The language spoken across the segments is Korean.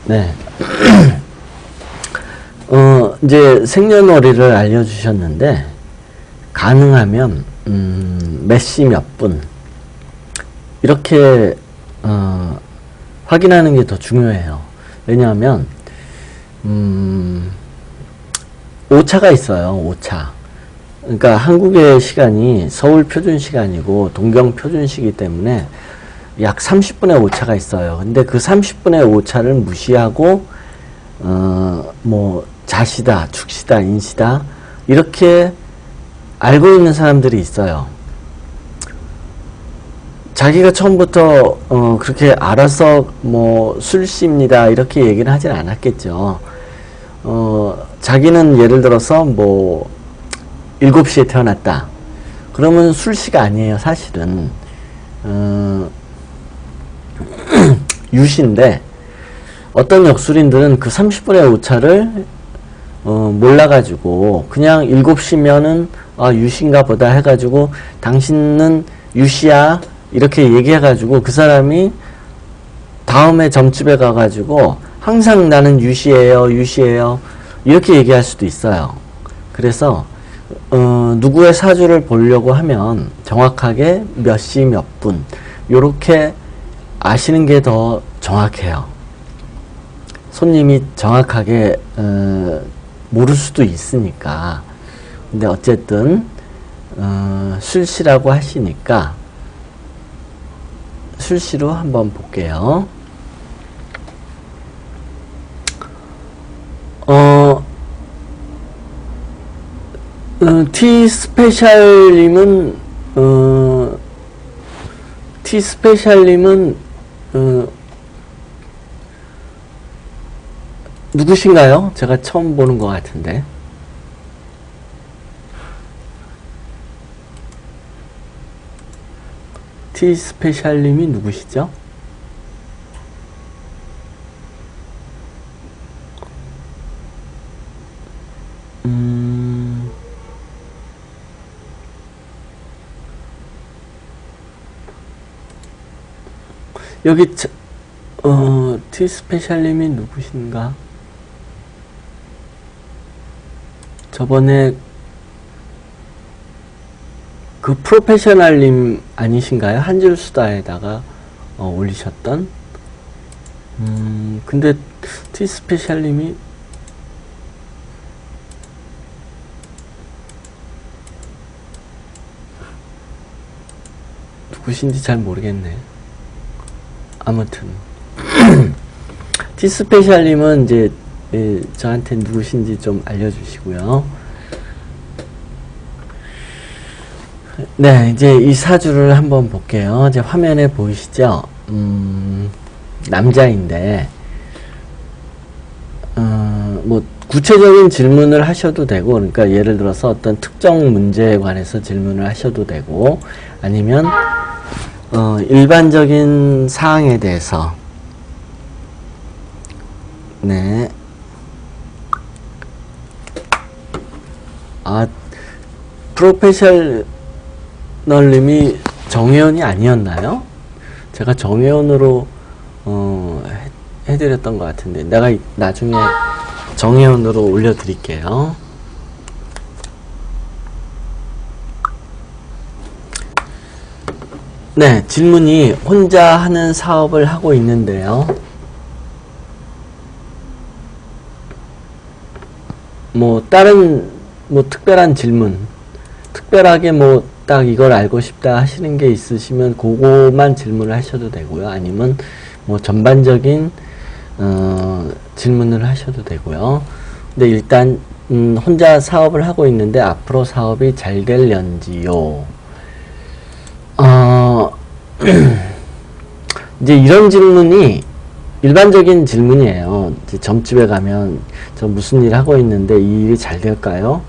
네. 이제 생년월일을 알려주셨는데, 가능하면, 몇 시 몇 분, 이렇게, 확인하는 게 더 중요해요. 왜냐하면, 오차가 있어요, 오차. 그러니까 한국의 시간이 서울 표준 시간이고, 동경 표준시기 때문에 약 30분의 오차가 있어요. 근데 그 30분의 오차를 무시하고, 뭐, 자시다, 축시다, 인시다, 이렇게 알고 있는 사람들이 있어요. 자기가 처음부터, 그렇게 알아서, 뭐, 술시입니다, 이렇게 얘기를 하진 않았겠죠. 자기는 예를 들어서, 뭐, 7시에 태어났다. 그러면 술시가 아니에요, 사실은. 유시인데, 어떤 역술인들은 그 30분의 오차를 몰라가지고 그냥 7시면은 유시인가 보다 해가지고 당신은 유시야 이렇게 얘기해가지고 그 사람이 다음에 점집에 가가지고 항상 나는 유시예요 유시예요 이렇게 얘기할 수도 있어요. 그래서 누구의 사주를 보려고 하면 정확하게 몇 시 몇 분 요렇게 아시는 게 더 정확해요. 손님이 정확하게 모를 수도 있으니까. 근데 어쨌든 술시라고 하시니까 술시로 한번 볼게요. T스페셜님은 누구신가요? 제가 처음 보는 것 같은데. T스페셜님이 누구시죠? 여기 T스페셜님이 누구신가? 저번에 그 프로페셔널님 아니신가요? 한줄수다에다가 올리셨던. 근데 T스페셜님이 누구신지 잘 모르겠네. 아무튼 T스페셜님은 이제 저한테 누구신지 좀 알려주시고요. 네, 이제 이 사주를 한번 볼게요. 이제 화면에 보이시죠? 남자인데, 뭐, 구체적인 질문을 하셔도 되고, 그러니까 예를 들어서 어떤 특정 문제에 관해서 질문을 하셔도 되고, 아니면, 일반적인 사항에 대해서, 네. 프로페셔널님이 정혜원이 아니었나요? 제가 정혜원으로 해드렸던 것 같은데 내가 나중에 정혜원으로 올려드릴게요. 네, 질문이 혼자 하는 사업을 하고 있는데요. 뭐 다른 뭐 특별한 질문, 특별하게 뭐 딱 이걸 알고 싶다 하시는 게 있으시면 그거만 질문을 하셔도 되고요. 아니면 뭐 전반적인 질문을 하셔도 되고요. 근데 일단 혼자 사업을 하고 있는데 앞으로 사업이 잘 될런지요. 이제 이런 질문이 일반적인 질문이에요. 이제 점집에 가면 저 무슨 일 하고 있는데 이 일이 잘 될까요?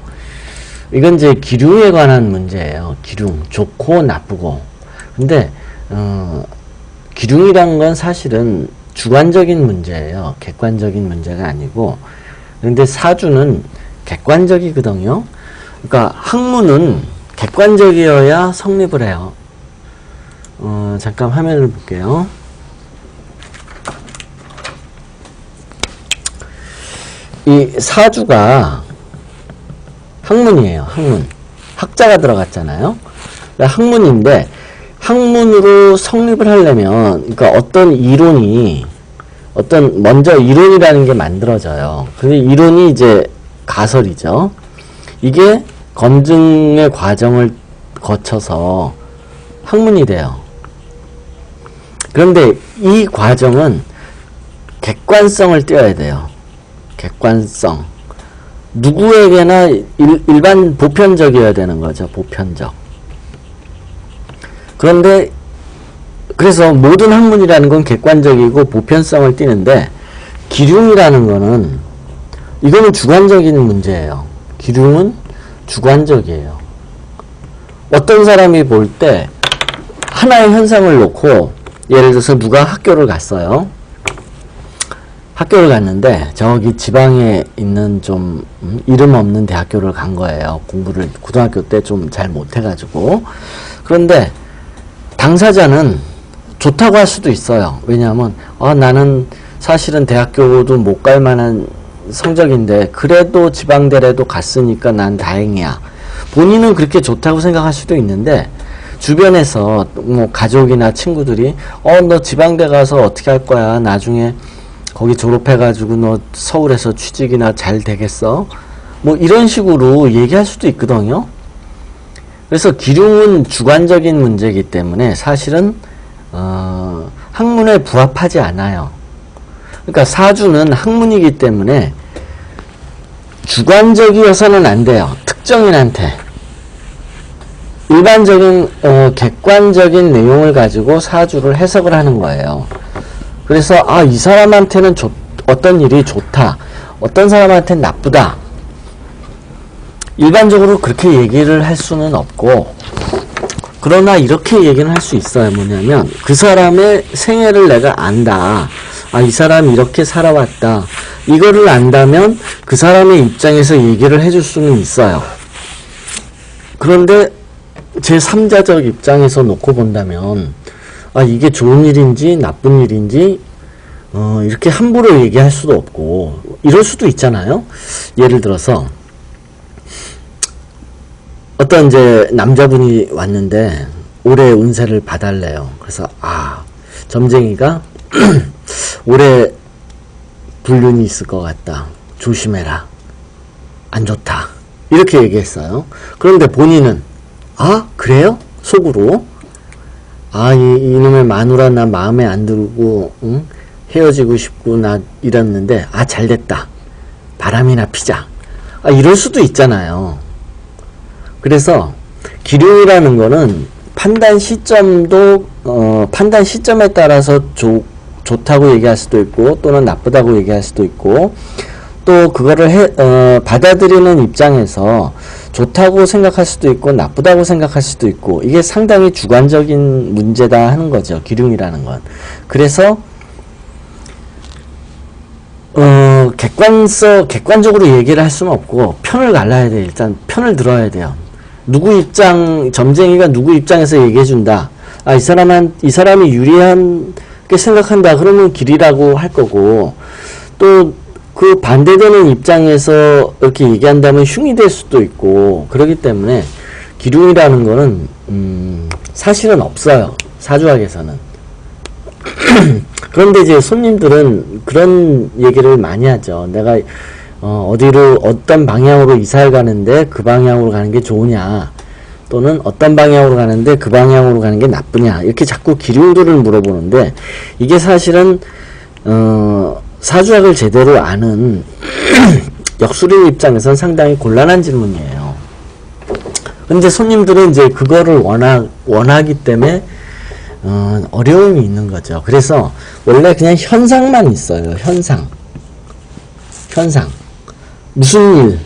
이건 이제 기륭에 관한 문제예요. 기륭, 좋고 나쁘고. 근데 기륭이란 건 사실은 주관적인 문제예요. 객관적인 문제가 아니고. 근데 사주는 객관적이거든요. 그러니까 학문은 객관적이어야 성립을 해요. 잠깐 화면을 볼게요. 이 사주가 학문이에요. 학문. 학자가 들어갔잖아요. 학문인데 학문으로 성립을 하려면 그러니까 어떤 이론이 먼저 이론이라는 게 만들어져요. 근데 이론이 이제 가설이죠. 이게 검증의 과정을 거쳐서 학문이 돼요. 그런데 이 과정은 객관성을 띄어야 돼요. 객관성. 누구에게나 일반 보편적이어야 되는 거죠. 보편적. 그런데 그래서 모든 학문이라는 건 객관적이고 보편성을 띠는데 기륭이라는 거는 이거는 주관적인 문제예요. 기륭은 주관적이에요. 어떤 사람이 볼 때 하나의 현상을 놓고 예를 들어서 누가 학교를 갔어요. 학교를 갔는데 저기 지방에 있는 좀 이름 없는 대학교를 간 거예요. 공부를 고등학교 때 좀 잘 못해가지고. 그런데 당사자는 좋다고 할 수도 있어요. 왜냐하면 나는 사실은 대학교도 못 갈 만한 성적인데 그래도 지방대라도 갔으니까 난 다행이야. 본인은 그렇게 좋다고 생각할 수도 있는데 주변에서 뭐 가족이나 친구들이 너 지방대 가서 어떻게 할 거야. 나중에 거기 졸업해가지고 너 서울에서 취직이나 잘 되겠어? 뭐 이런 식으로 얘기할 수도 있거든요. 그래서 기륭은 주관적인 문제이기 때문에 사실은 학문에 부합하지 않아요. 그러니까 사주는 학문이기 때문에 주관적이어서는 안 돼요. 특정인한테. 일반적인 객관적인 내용을 가지고 사주를 해석을 하는 거예요. 그래서 이 사람한테는 어떤 일이 좋다. 어떤 사람한테는 나쁘다. 일반적으로 그렇게 얘기를 할 수는 없고 그러나 이렇게 얘기는 할 수 있어요. 뭐냐면 그 사람의 생애를 내가 안다. 이 사람이 이렇게 살아왔다. 이거를 안다면 그 사람의 입장에서 얘기를 해줄 수는 있어요. 그런데 제3자적 입장에서 놓고 본다면 이게 좋은 일인지 나쁜 일인지 이렇게 함부로 얘기할 수도 없고 이럴 수도 있잖아요. 예를 들어서 어떤 이제 남자분이 왔는데 올해 운세를 봐달래요. 그래서 점쟁이가 올해 불륜이 있을 것 같다. 조심해라. 안 좋다. 이렇게 얘기했어요. 그런데 본인은 그래요? 속으로 이놈의 마누라 나 마음에 안 들고 헤어지고 싶고 나 이랬는데 잘됐다. 바람이나 피자. 이럴 수도 있잖아요. 그래서 기륭이라는 거는 판단 시점도 판단 시점에 따라서 좋다고 얘기할 수도 있고 또는 나쁘다고 얘기할 수도 있고 또 그거를 받아들이는 입장에서 좋다고 생각할 수도 있고 나쁘다고 생각할 수도 있고 이게 상당히 주관적인 문제다 하는 거죠. 기륭이라는 건. 그래서 객관적으로 얘기를 할 수는 없고 편을 갈라야 돼. 일단 편을 들어야 돼요. 점쟁이가 누구 입장에서 얘기해 준다. 이 사람이 유리하게 생각한다. 그러면 길이라고 할 거고 또 그 반대되는 입장에서 이렇게 얘기한다면 흉이 될 수도 있고 그렇기 때문에 기륭이라는 거는 사실은 없어요. 사주학에서는. 그런데 이제 손님들은 그런 얘기를 많이 하죠. 내가 어떤 방향으로 이사를 가는데 그 방향으로 가는 게 좋으냐 또는 어떤 방향으로 가는데 그 방향으로 가는 게 나쁘냐 이렇게 자꾸 기륭들을 물어보는데 이게 사실은 사주학을 제대로 아는 역술인 입장에서는 상당히 곤란한 질문이에요. 근데 손님들은 이제 그거를 원하기 때문에 어려움이 있는 거죠. 그래서 원래 그냥 현상만 있어요. 현상. 무슨 일,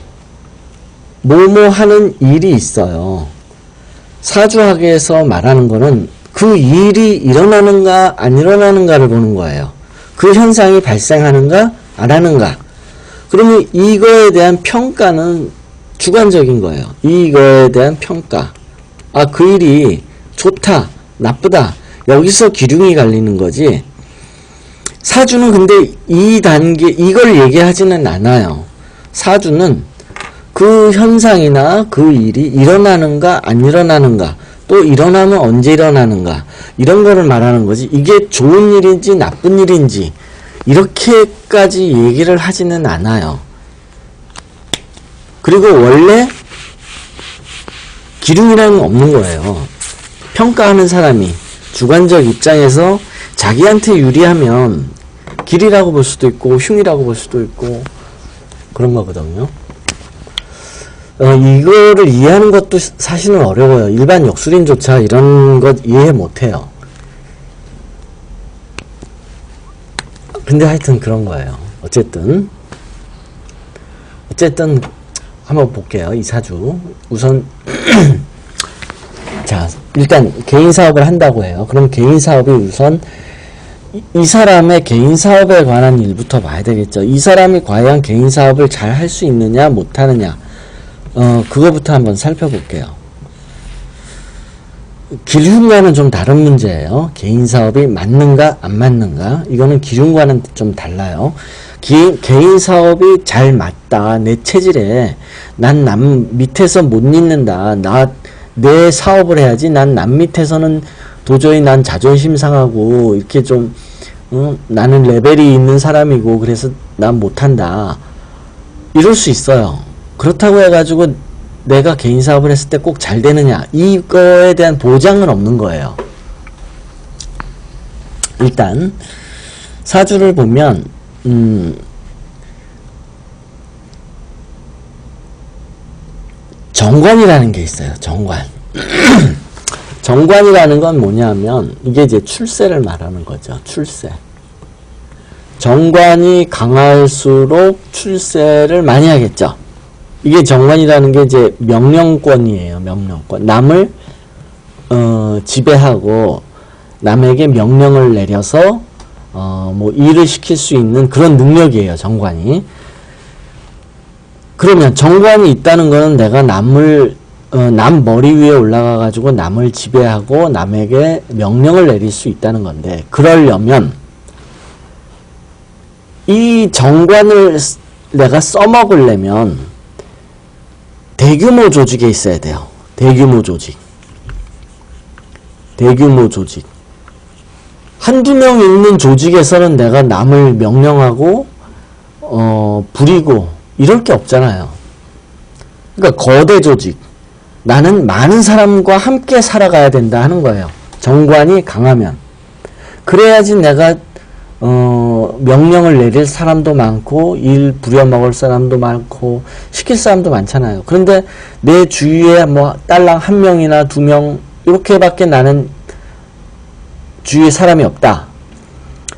뭐뭐 하는 일이 있어요. 사주학에서 말하는 거는 그 일이 일어나는가 안 일어나는가를 보는 거예요. 그 현상이 발생하는가 안 하는가. 그러면 이거에 대한 평가는 주관적인 거예요. 이거에 대한 평가. 그 일이 좋다, 나쁘다. 여기서 기륭이 갈리는 거지. 사주는 근데 이 단계, 이걸 얘기하지는 않아요. 사주는 그 현상이나 그 일이 일어나는가 안 일어나는가, 또 일어나면 언제 일어나는가, 이런 거를 말하는 거지, 이게 좋은 일인지 나쁜 일인지 이렇게까지 얘기를 하지는 않아요. 그리고 원래 기둥이라는 건 없는 거예요. 평가하는 사람이 주관적 입장에서 자기한테 유리하면 길이라고 볼 수도 있고 흉이라고 볼 수도 있고 그런 거거든요. 이거를 이해하는 것도 사실은 어려워요. 일반 역술인조차 이런 것 이해 못해요. 근데 하여튼 그런 거예요. 어쨌든 한번 볼게요. 이 사주 우선 자, 일단 개인 사업을 한다고 해요. 그럼 개인 사업이 우선 이 사람의 개인 사업에 관한 일부터 봐야 되겠죠. 이 사람이 과연 개인 사업을 잘 할 수 있느냐 못하느냐, 그거부터 한번 살펴볼게요. 기흉과는 좀 다른 문제예요. 개인 사업이 맞는가 안 맞는가, 이거는 기흉과는 좀 달라요. 개인 사업이 잘 맞다, 내 체질에 난 남 밑에서 못 잇는다, 내 사업을 해야지, 난 남 밑에서는 도저히 난 자존심 상하고 이렇게 좀 나는 레벨이 있는 사람이고 그래서 난 못한다, 이럴 수 있어요. 그렇다고 해가지고 내가 개인 사업을 했을 때 꼭 잘 되느냐, 이거에 대한 보장은 없는 거예요. 일단 사주를 보면 정관이라는 게 있어요. 정관. 정관이라는 건 뭐냐면 이게 이제 출세를 말하는 거죠. 출세. 정관이 강할수록 출세를 많이 하겠죠. 이게 정관이라는 게 이제 명령권이에요. 명령권. 남을 지배하고 남에게 명령을 내려서 뭐 일을 시킬 수 있는 그런 능력이에요. 정관이. 그러면 정관이 있다는 거는 내가 남을 남 머리 위에 올라가 가지고 남을 지배하고 남에게 명령을 내릴 수 있다는 건데, 그러려면 이 정관을 내가 써먹으려면 대규모 조직에 있어야 돼요. 대규모 조직. 대규모 조직. 한두 명 있는 조직에서는 내가 남을 명령하고 부리고 이럴 게 없잖아요. 그러니까 거대 조직. 나는 많은 사람과 함께 살아가야 된다 하는 거예요. 정관이 강하면. 그래야지 내가 명령을 내릴 사람도 많고 일 부려먹을 사람도 많고 시킬 사람도 많잖아요. 그런데 내 주위에 뭐 딸랑 한 명이나 두 명 이렇게밖에 나는 주위에 사람이 없다.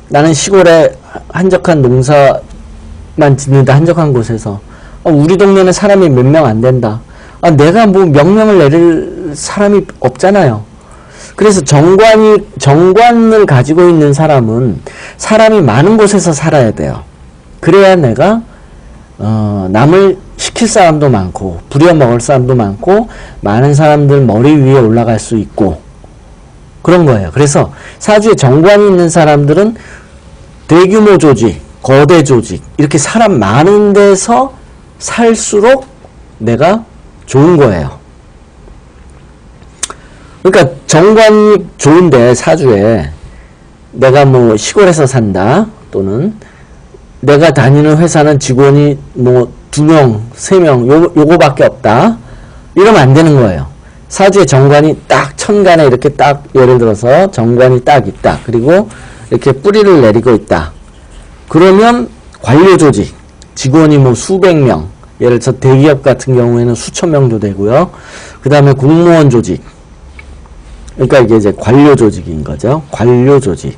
나는 시골에 한적한 농사만 짓는다. 한적한 곳에서 우리 동네는 사람이 몇 명 안 된다. 내가 뭐 명령을 내릴 사람이 없잖아요. 그래서 정관을 가지고 있는 사람은 사람이 많은 곳에서 살아야 돼요. 그래야 내가 남을 시킬 사람도 많고 부려먹을 사람도 많고 많은 사람들 머리 위에 올라갈 수 있고 그런 거예요. 그래서 사주에 정관이 있는 사람들은 대규모 조직, 거대 조직, 이렇게 사람 많은 데서 살수록 내가 좋은 거예요. 그러니까 정관이 좋은데 사주에 내가 뭐 시골에서 산다, 또는 내가 다니는 회사는 직원이 뭐 2명, 3명 요거밖에 없다, 이러면 안 되는 거예요. 사주에 정관이 딱 천간에 이렇게 딱 예를 들어서 정관이 딱 있다. 그리고 이렇게 뿌리를 내리고 있다. 그러면 관료 조직, 직원이 뭐 수백 명, 예를 들어서 대기업 같은 경우에는 수천 명도 되고요. 그 다음에 공무원 조직, 그러니까 이게 이제 관료 조직인 거죠. 관료 조직.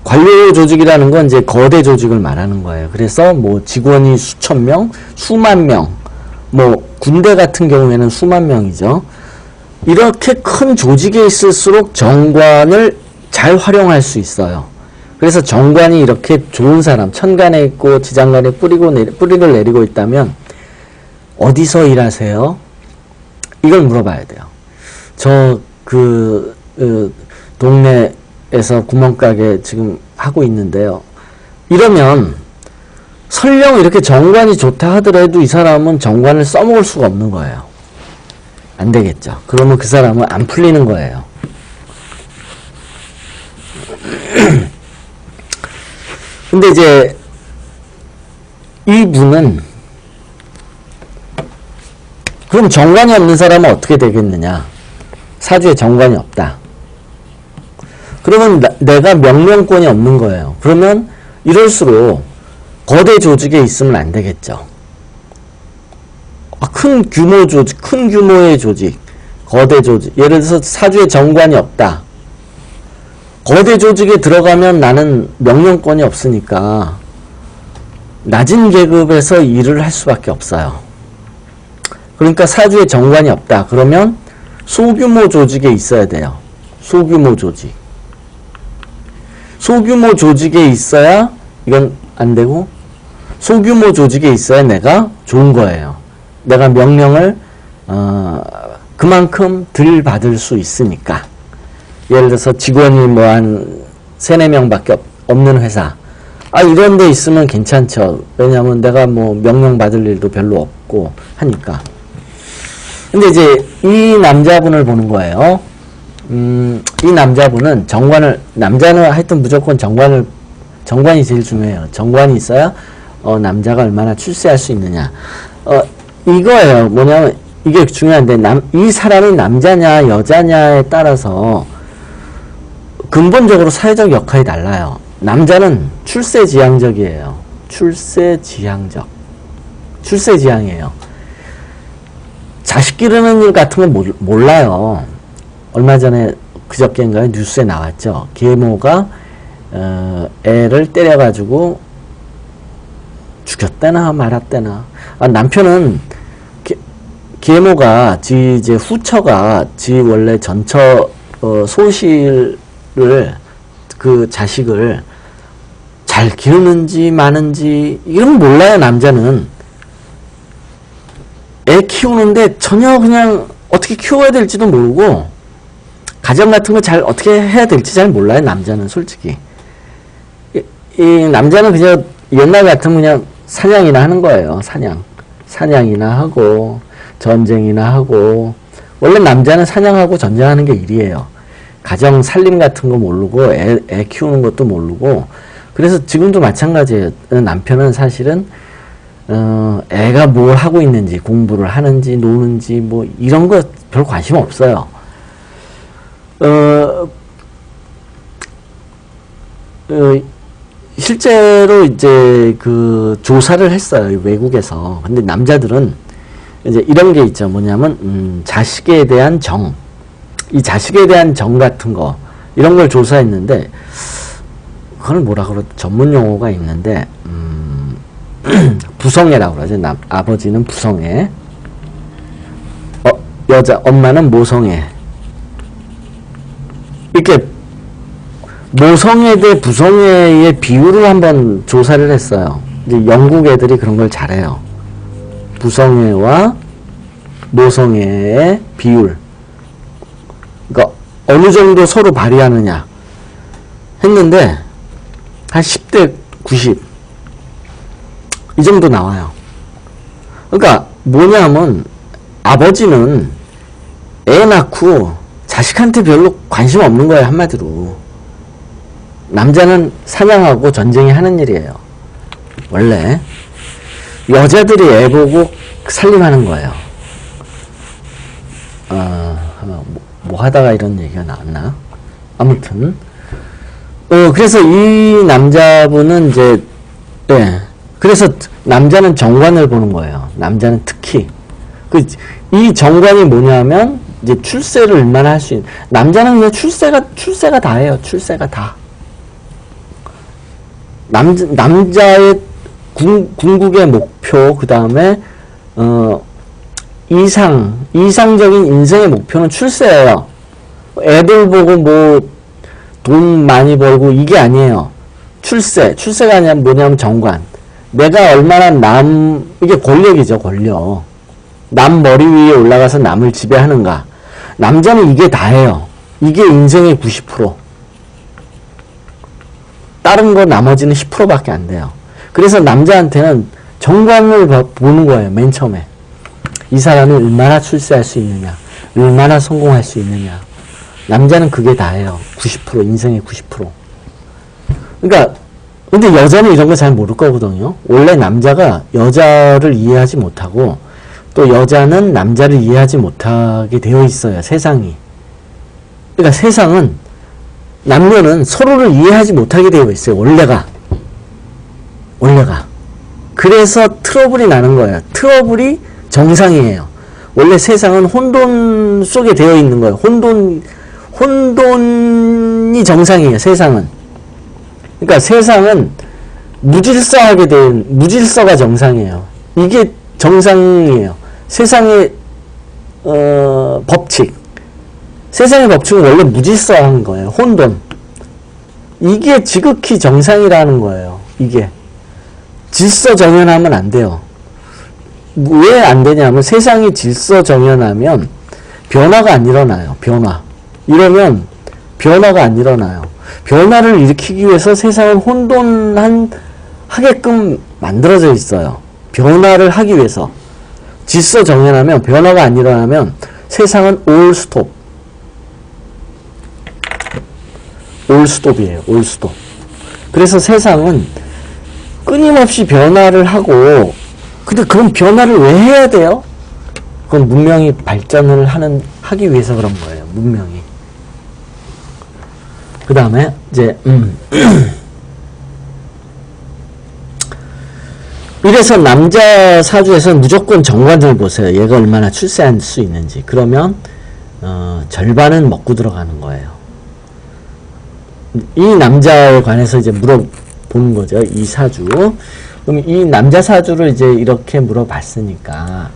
관료 조직이라는 건 이제 거대 조직을 말하는 거예요. 그래서 뭐 직원이 수천 명, 수만 명, 뭐 군대 같은 경우에는 수만 명이죠. 이렇게 큰 조직에 있을수록 정관을 잘 활용할 수 있어요. 그래서 정관이 이렇게 좋은 사람, 천간에 있고 지장간에 뿌리를 내리고 있다면 어디서 일하세요? 이걸 물어봐야 돼요. 저 동네에서 9멍가게 지금 하고 있는데요. 이러면 설령 이렇게 정관이 좋다 하더라도 이 사람은 정관을 써먹을 수가 없는 거예요. 안 되겠죠. 그러면 그 사람은 안 풀리는 거예요. 근데 이제 이분은 그럼 정관이 없는 사람은 어떻게 되겠느냐? 사주에 정관이 없다. 그러면 내가 명령권이 없는 거예요. 그러면 이럴수록 거대 조직에 있으면 안 되겠죠. 큰 규모 조직, 큰 규모의 조직, 거대 조직. 예를 들어서 사주에 정관이 없다. 거대 조직에 들어가면 나는 명령권이 없으니까 낮은 계급에서 일을 할 수밖에 없어요. 그러니까 사주에 정관이 없다. 그러면 소규모 조직에 있어야 돼요. 소규모 조직. 소규모 조직에 있어야 이건 안 되고 소규모 조직에 있어야 내가 좋은 거예요. 내가 명령을 그만큼 덜 받을 수 있으니까. 예를 들어서 직원이 뭐 한 3, 4명밖에 없는 회사. 이런 데 있으면 괜찮죠. 왜냐하면 내가 뭐 명령 받을 일도 별로 없고 하니까. 근데 이제 이 남자분을 보는 거예요. 이 남자분은 남자는 하여튼 무조건 정관이 제일 중요해요. 정관이 있어야 남자가 얼마나 출세할 수 있느냐. 이거예요. 뭐냐면 이게 중요한데 이 사람이 남자냐 여자냐에 따라서 근본적으로 사회적 역할이 달라요. 남자는 출세지향적이에요. 출세지향이에요. 자식 기르는 일 같은 건 몰라요. 얼마 전에 그저께인가요? 뉴스에 나왔죠. 계모가 애를 때려가지고 죽였대나 말았대나. 남편은 계모가 이제 후처가 원래 전처 소실을 그 자식을 잘 기르는지 마는지 이런 거 몰라요. 남자는 애 키우는데 전혀 그냥 어떻게 키워야 될지도 모르고 가정 같은 거 잘 어떻게 해야 될지 잘 몰라요. 남자는 솔직히 이 남자는 그냥 옛날 같으면 그냥 사냥이나 하는 거예요. 사냥이나 하고 전쟁이나 하고. 원래 남자는 사냥하고 전쟁하는 게 일이에요. 가정 살림 같은 거 모르고 애 키우는 것도 모르고. 그래서 지금도 마찬가지예요. 남편은 사실은 애가 뭘 하고 있는지, 공부를 하는지 노는지 뭐 이런 거 별 관심 없어요. 실제로 이제 그 조사를 했어요. 외국에서. 근데 남자들은 이제 이런 게 있죠. 뭐냐면 자식에 대한 정, 이 자식에 대한 정 같은 거 이런 걸 조사했는데 그걸 뭐라 그러 전문 용어가 있는데 부성애라고 그러죠. 아버지는 부성애, 엄마는 모성애. 이렇게 모성애 대 부성애의 비율을 한번 조사를 했어요. 이제 영국 애들이 그런 걸 잘해요. 부성애와 모성애의 비율. 그러니까 어느 정도 서로 발휘하느냐 했는데 한 10대 90 이 정도 나와요. 그러니까 뭐냐면 아버지는 애 낳고 자식한테 별로 관심 없는 거예요. 한마디로. 남자는 사냥하고 전쟁이 하는 일이에요. 원래 여자들이 애 보고 살림하는 거예요. 뭐 하다가 이런 얘기가 나왔나? 아무튼 그래서 이 남자분은 이제 그래서 남자는 정관을 보는 거예요. 남자는 특히 이 정관이 뭐냐면 이제 출세를 얼마나 할 수 있는. 남자는 그냥 출세가 다예요. 출세가 다. 남자의 궁극의 목표, 그 다음에 이상적인 인생의 목표는 출세예요. 애들 보고 뭐 돈 많이 벌고 이게 아니에요. 출세가 아니라 뭐냐면 정관. 내가 얼마나 이게 권력이죠. 권력. 남 머리 위에 올라가서 남을 지배하는가. 남자는 이게 다예요. 이게 인생의 90%. 다른 거 나머지는 10%밖에 안 돼요. 그래서 남자한테는 정관을 보는 거예요. 맨 처음에. 이 사람이 얼마나 출세할 수 있느냐, 얼마나 성공할 수 있느냐. 남자는 그게 다예요. 90%, 인생의 90%. 그러니까 근데 여자는 이런 거 잘 모를 거거든요. 원래 남자가 여자를 이해하지 못하고 또 여자는 남자를 이해하지 못하게 되어 있어요. 세상이. 그러니까 세상은 남녀는 서로를 이해하지 못하게 되어 있어요. 원래가. 그래서 트러블이 나는 거예요. 트러블이 정상이에요. 원래 세상은 혼돈 속에 되어 있는 거예요. 혼돈이 정상이에요. 세상은. 그러니까 세상은 무질서가 정상이에요. 이게 정상이에요. 세상의 법칙. 세상의 법칙은 원래 무질서한 거예요. 혼돈. 이게 지극히 정상이라는 거예요. 이게. 질서정연하면 안 돼요. 왜 안 되냐면 세상이 질서정연하면 변화가 안 일어나요. 이러면 변화가 안 일어나요. 변화를 일으키기 위해서 세상은 하게끔 만들어져 있어요. 변화를 하기 위해서. 질서정연하면 변화가 안 일어나면 세상은 올스톱이에요. 올스톱. 그래서 세상은 끊임없이 변화를 하고, 근데 그럼 변화를 왜 해야 돼요? 그건 문명이 발전을 하기 위해서 그런 거예요. 문명이. 그 다음에 이제 이래서 남자 사주에서는 무조건 정관을 보세요. 얘가 얼마나 출세할 수 있는지. 그러면 절반은 먹고 들어가는 거예요. 이 남자에 관해서 이제 물어보는 거죠. 이 사주. 그럼 이 남자 사주를 이제 이렇게 물어봤으니까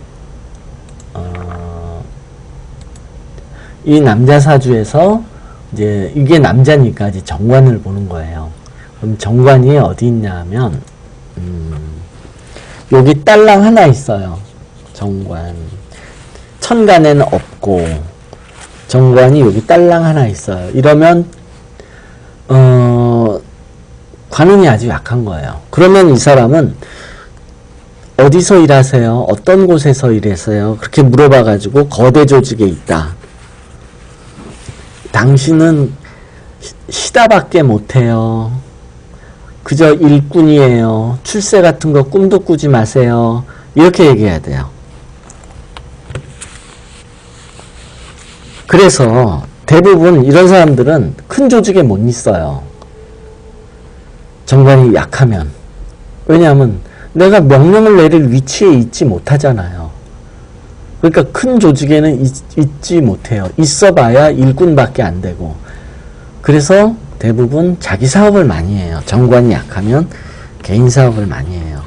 이 남자 사주에서 이제 이게 남자니까 이제 정관을 보는 거예요. 그럼 정관이 어디 있냐 하면 여기 딸랑 하나 있어요. 정관. 천간에는 없고 정관이 여기 딸랑 하나 있어요. 이러면 관운이 아주 약한 거예요. 그러면 이 사람은 어디서 일하세요? 어떤 곳에서 일하세요? 그렇게 물어봐가지고 거대 조직에 있다. 당신은 시다밖에 못해요. 그저 일꾼이에요. 출세 같은 거 꿈도 꾸지 마세요. 이렇게 얘기해야 돼요. 그래서 대부분 이런 사람들은 큰 조직에 못 있어요. 정관이 약하면. 왜냐하면 내가 명령을 내릴 위치에 있지 못하잖아요. 그러니까 큰 조직에는 있지 못해요. 있어봐야 일꾼밖에 안 되고. 그래서 대부분 자기 사업을 많이 해요. 정관이 약하면 개인 사업을 많이 해요.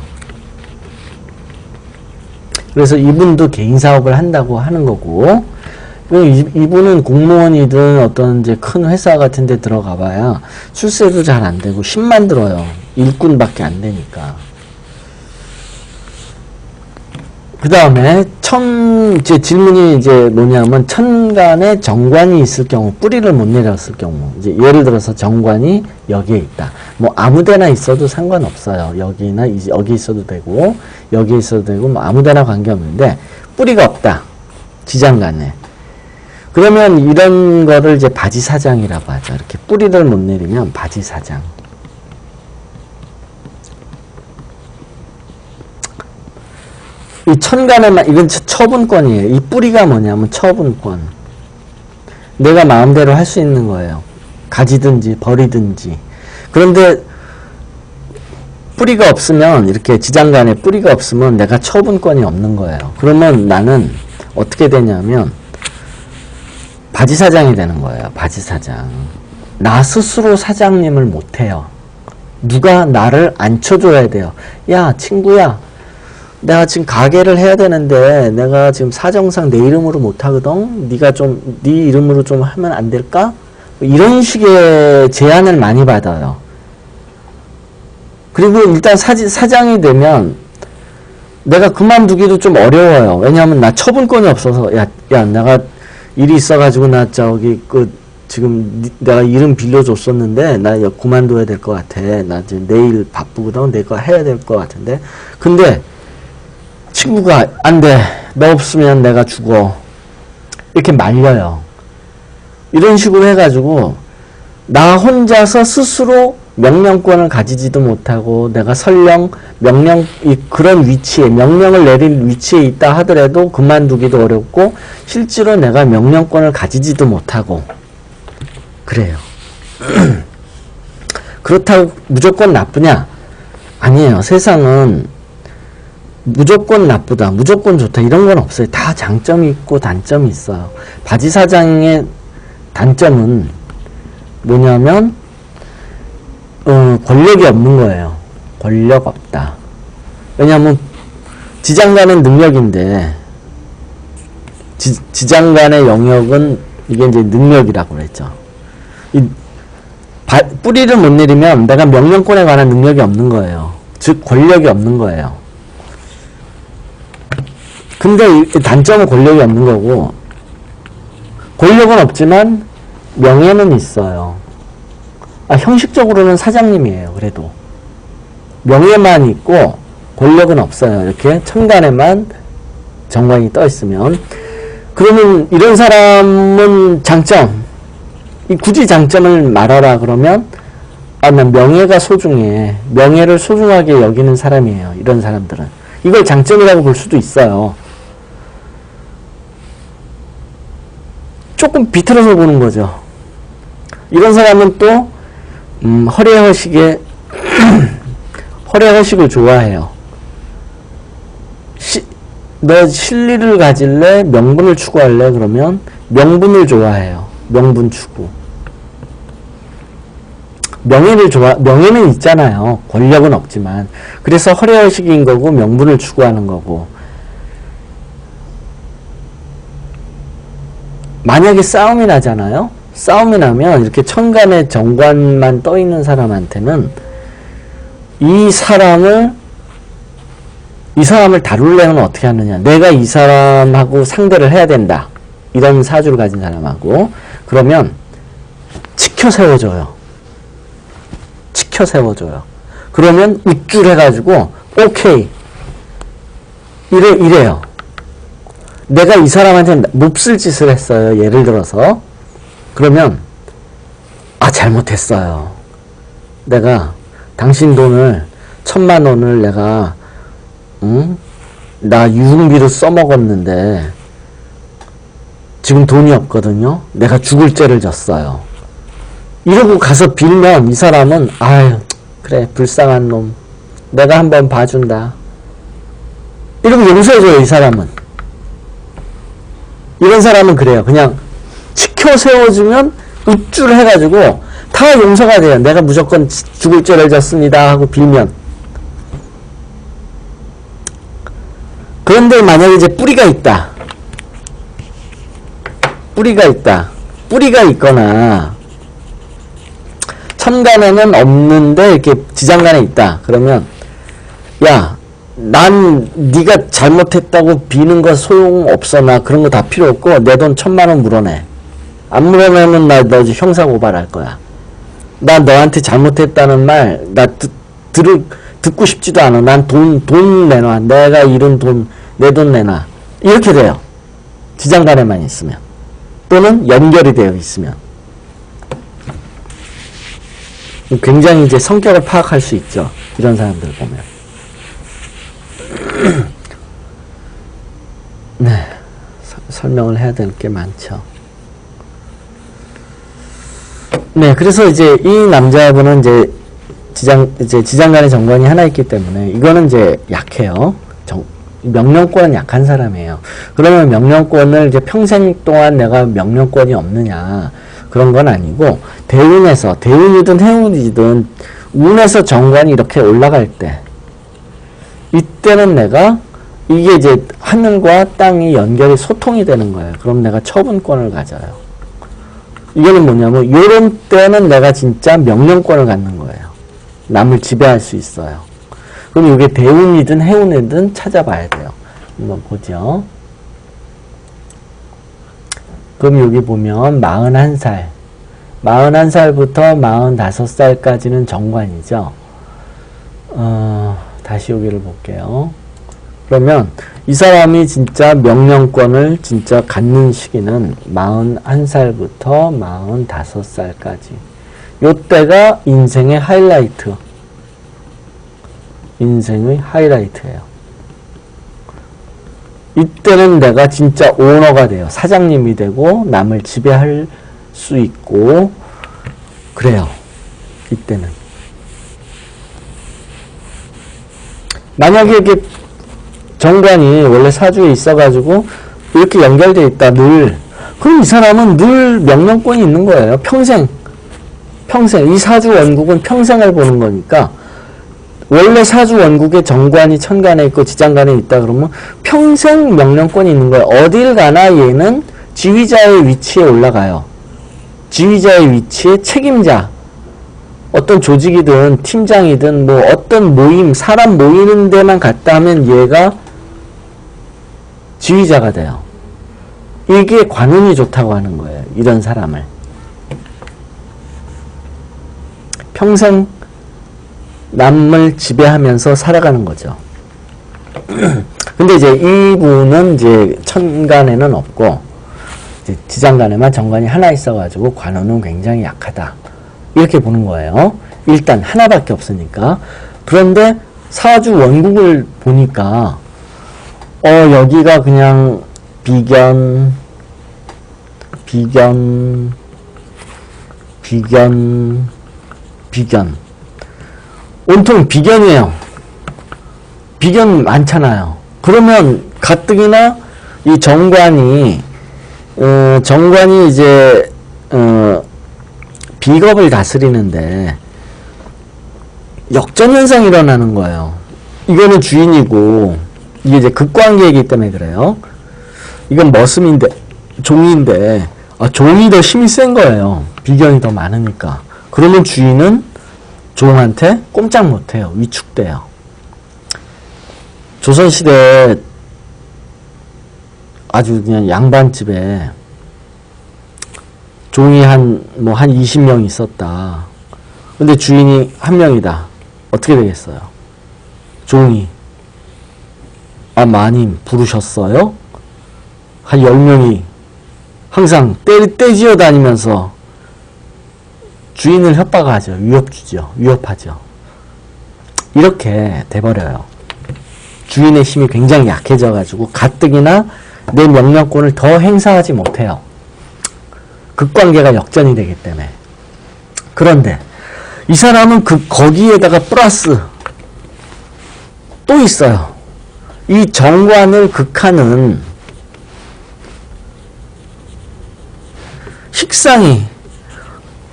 그래서 이분도 개인 사업을 한다고 하는 거고, 이분은 공무원이든 어떤 이제 큰 회사 같은 데 들어가 봐야 출세도 잘 안 되고 힘만 들어요. 일꾼밖에 안 되니까. 그 다음에 이제 질문이 이제 뭐냐면 천간에 정관이 있을 경우, 뿌리를 못 내렸을 경우, 이제 예를 들어서 정관이 여기에 있다. 뭐 아무데나 있어도 상관없어요. 여기 있어도 되고 여기 있어도 되고 뭐 아무데나 관계없는데 뿌리가 없다. 지장간에. 그러면 이런 거를 이제 바지사장이라고 하죠. 이렇게 뿌리를 못 내리면 바지사장. 이 천간에만, 이건 처분권이에요. 이 뿌리가 뭐냐면 처분권. 내가 마음대로 할 수 있는 거예요. 가지든지 버리든지. 그런데 뿌리가 없으면, 이렇게 지장간에 뿌리가 없으면 내가 처분권이 없는 거예요. 그러면 나는 어떻게 되냐면 바지사장이 되는 거예요. 바지사장. 나 스스로 사장님을 못해요. 누가 나를 앉혀줘야 돼요. 야, 친구야. 내가 지금 가게를 해야 되는데 내가 지금 사정상 내 이름으로 못하거든. 네가 좀 네 이름으로 좀 하면 안 될까? 이런 식의 제안을 많이 받아요. 그리고 일단 사장이 되면 내가 그만두기도 좀 어려워요. 왜냐하면 나 처분권이 없어서 야 내가 일이 있어가지고 나 저기 지금 내가 이름 빌려줬었는데 나 이제 그만둬야 될 것 같아. 나 이제 내일 바쁘거든. 내가 해야 될 것 같은데. 근데 친구가 안 돼. 너 없으면 내가 죽어. 이렇게 말려요. 이런 식으로 해가지고 나 혼자서 스스로 명령권을 가지지도 못하고 내가 설령 그런 위치에 명령을 내릴 위치에 있다 하더라도 그만두기도 어렵고 실제로 내가 명령권을 가지지도 못하고 그래요. 그렇다고 무조건 나쁘냐? 아니에요. 세상은 무조건 나쁘다, 무조건 좋다 이런 건 없어요. 다 장점이 있고 단점이 있어요. 바지 사장의 단점은 뭐냐면 권력이 없는 거예요. 권력 없다. 왜냐하면 지장간의 능력인데 지장간의 영역은 이게 이제 능력이라고 그랬죠. 뿌리를 못 내리면 내가 명령권에 관한 능력이 없는 거예요. 즉 권력이 없는 거예요. 근데 단점은 권력이 없는 거고 권력은 없지만 명예는 있어요. 형식적으로는 사장님이에요. 그래도 명예만 있고 권력은 없어요. 이렇게 천간에만 정관이 떠 있으면 그러면 이런 사람은 장점 굳이 장점을 말하라 그러면 난 명예가 소중해. 명예를 소중하게 여기는 사람이에요. 이런 사람들은 이걸 장점이라고 볼 수도 있어요. 조금 비틀어서 보는 거죠. 이런 사람은 또 허례허식에 허례허식을 좋아해요. 너 실리를 가질래? 명분을 추구할래? 그러면 명분을 좋아해요. 명분 추구. 명예는 있잖아요. 권력은 없지만. 그래서 허례허식인 거고 명분을 추구하는 거고. 만약에 싸움이 나잖아요. 싸움이 나면 이렇게 천간에 정관만 떠 있는 사람한테는 이 사람을 다루려면 어떻게 하느냐. 내가 이 사람하고 상대를 해야 된다. 이런 사주를 가진 사람하고 그러면 치켜 세워줘요. 치켜 세워줘요. 그러면 우쭐해가지고 오케이 이래요. 내가 이 사람한테 몹쓸 짓을 했어요. 예를 들어서 그러면 잘못했어요. 내가 당신 돈을 1000만 원을 내가 나 유흥비로 써먹었는데 지금 돈이 없거든요. 내가 죽을 죄를 졌어요. 이러고 가서 빌면 이 사람은 그래 불쌍한 놈 내가 한번 봐준다. 이러고 용서해줘요. 이 사람은. 이런 사람은 그래요. 그냥 치켜 세워주면 우쭐해가지고 다 용서가 돼요. 내가 무조건 죽을 죄를 졌습니다 하고 빌면. 그런데 만약에 이제 뿌리가 있다. 뿌리가 있거나 천간에는 없는데 이렇게 지장간에 있다. 그러면 난 네가 잘못했다고 비는 거 소용없어. 나 그런 거 다 필요 없고 내 돈 1000만 원 물어내. 안 물어내면 나 너 형사 고발할 거야. 나 너한테 잘못했다는 말 나 듣고 싶지도 않아. 난 돈 내놔. 내가 잃은 돈 내 돈 내놔. 이렇게 돼요. 지장간에만 있으면 또는 연결이 되어 있으면 굉장히 이제 성격을 파악할 수 있죠. 이런 사람들 보면. 네, 설명을 해야 될 게 많죠. 네, 그래서 이제 이 남자분은 이제 지장간의 정관이 하나 있기 때문에 이거는 이제 약해요. 명령권은 약한 사람이에요. 그러면 명령권을 이제 평생 동안 내가 명령권이 없느냐 그런 건 아니고 대운이든 해운이든 운에서 정관이 이렇게 올라갈 때 이때는 내가 이게 이제 하늘과 땅이 연결이 소통이 되는 거예요. 그럼 내가 처분권을 가져요. 이거는 뭐냐면 요런 때는 내가 진짜 명령권을 갖는 거예요. 남을 지배할 수 있어요. 그럼 이게 대운이든 해운이든 찾아봐야 돼요. 한번 보죠. 그럼 여기 보면 41살 41살부터 45살까지는 정관이죠. 다시 여기를 볼게요. 그러면 이 사람이 진짜 명령권을 진짜 갖는 시기는 41살부터 45살까지. 요때가 인생의 하이라이트. 인생의 하이라이트예요. 이때는 내가 진짜 오너가 돼요. 사장님이 되고 남을 지배할 수 있고 그래요. 이때는. 만약에 이게 정관이 원래 사주에 있어가지고 이렇게 연결되어 있다 늘, 그럼 이 사람은 늘 명령권이 있는 거예요. 평생 이 사주 원국은 평생을 보는 거니까 원래 사주 원국에 정관이 천간에 있고 지장간에 있다 그러면 평생 명령권이 있는 거예요. 어딜 가나 얘는 지휘자의 위치에 올라가요. 지휘자의 위치에 책임자, 어떤 조직이든 팀장이든 뭐 어떤 모임, 사람 모이는 데만 갔다 하면 얘가 지휘자가 돼요. 이게 관운이 좋다고 하는 거예요. 이런 사람을. 평생 남을 지배하면서 살아가는 거죠. 근데 이제 이분은 이제 천간에는 없고 이제 지장간에만 정관이 하나 있어가지고 관운은 굉장히 약하다. 이렇게 보는 거예요. 일단 하나밖에 없으니까. 그런데 사주 원국을 보니까 여기가 그냥 비견 온통 비견이에요. 비견 많잖아요. 그러면 가뜩이나 이 정관이 이제 비겁을 다스리는데 역전현상이 일어나는 거예요. 이거는 주인이고 이게 이제 극관계이기 때문에 그래요. 이건 머슴인데 종인데 종이 더 힘이 센 거예요. 비견이 더 많으니까. 그러면 주인은 종한테 꼼짝 못해요. 위축돼요. 조선시대에 아주 그냥 양반집에 종이 한 20명 있었다. 근데 주인이 한 명이다. 어떻게 되겠어요? 종이. 마님 부르셨어요? 한 10명이 항상 떼지어 다니면서 주인을 협박하죠. 위협하죠. 이렇게 돼버려요. 주인의 힘이 굉장히 약해져가지고 가뜩이나 내 명령권을 더 행사하지 못해요. 극관계가 역전이 되기 때문에. 그런데 이 사람은 거기에다가 플러스 또 있어요. 이 정관을 극하는 식상이